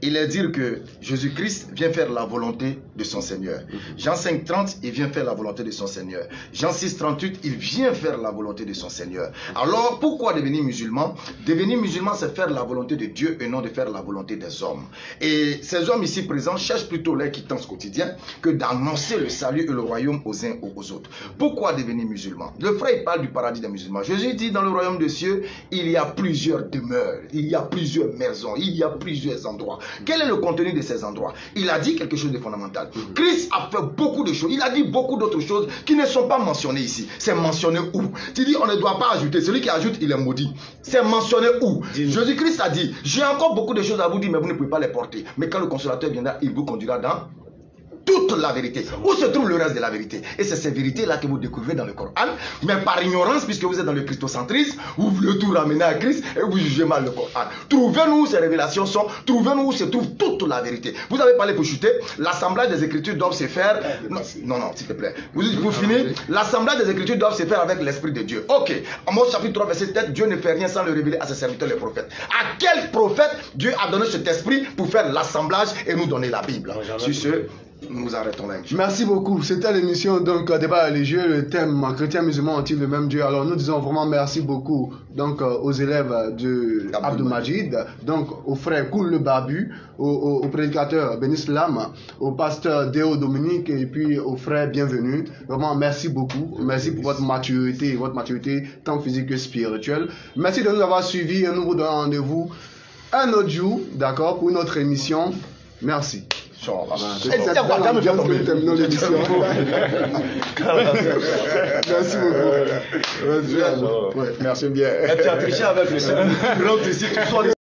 il est dire que Jésus-Christ vient faire la volonté de son Seigneur. Jean 5, 30, il vient faire la volonté de son Seigneur. Jean 6, 38, il vient faire la volonté de son Seigneur. Alors, pourquoi devenir musulman? Devenir musulman, c'est faire la volonté de Dieu et non de faire la volonté des hommes. Et ces hommes ici présents cherchent plutôt leur quittance quotidien que d'annoncer le salut et le royaume aux uns ou aux autres. Pourquoi devenir musulman? Le frère, il parle du paradis des musulmans. Jésus dit, dans le royaume des cieux, il y a plusieurs demeures, il y a plusieurs maisons, il y a plusieurs endroits. Quel est le contenu de ces endroits? Il a dit quelque chose de fondamental. Christ a fait beaucoup de choses. Il a dit beaucoup d'autres choses qui ne sont pas mentionnées ici. C'est mentionné où? Tu dis, on ne doit pas ajouter. Celui qui ajoute, il est maudit. C'est mentionné où? Jésus-Christ a dit, j'ai encore beaucoup de choses à vous dire, mais vous ne pouvez pas les porter. Mais quand le consolateur viendra, il vous conduira dans toute la vérité. Où se trouve le reste de la vérité? Et c'est ces vérités-là que vous découvrez dans le Coran. Mais par ignorance, puisque vous êtes dans le christocentrisme, vous voulez tout ramener à Christ et vous jugez mal le Coran. Trouvez-nous où ces révélations sont. Trouvez-nous où se trouve toute la vérité. Vous avez parlé pour chuter. L'assemblage des Écritures doivent se faire. Non, s'il te plaît. Vous finissez. L'assemblage des Écritures doivent se faire avec l'Esprit de Dieu. Ok. Amos chapitre 3, verset 7. Dieu ne fait rien sans le révéler à ses serviteurs, les prophètes. À quel prophète Dieu a donné cet esprit pour faire l'assemblage et nous donner la Bible? Sur ce, nous arrêtons là. Merci beaucoup. C'était l'émission donc débat religieux. Le thème chrétien musulman ont-ils le même Dieu? Alors nous disons vraiment merci beaucoup donc aux élèves de Abdou Majid, donc au frère Koul le Babu, au prédicateur Benislam, au pasteur Déo Dominique et puis au frère Bienvenu. Vraiment merci beaucoup. Merci pour votre maturité tant physique que spirituelle. Merci de nous avoir suivis et nous vous donnons rendez-vous un autre jour, d'accord, pour une autre émission. Merci. Terminons l'émission. Merci beaucoup. Merci bien. Tu as triché avec le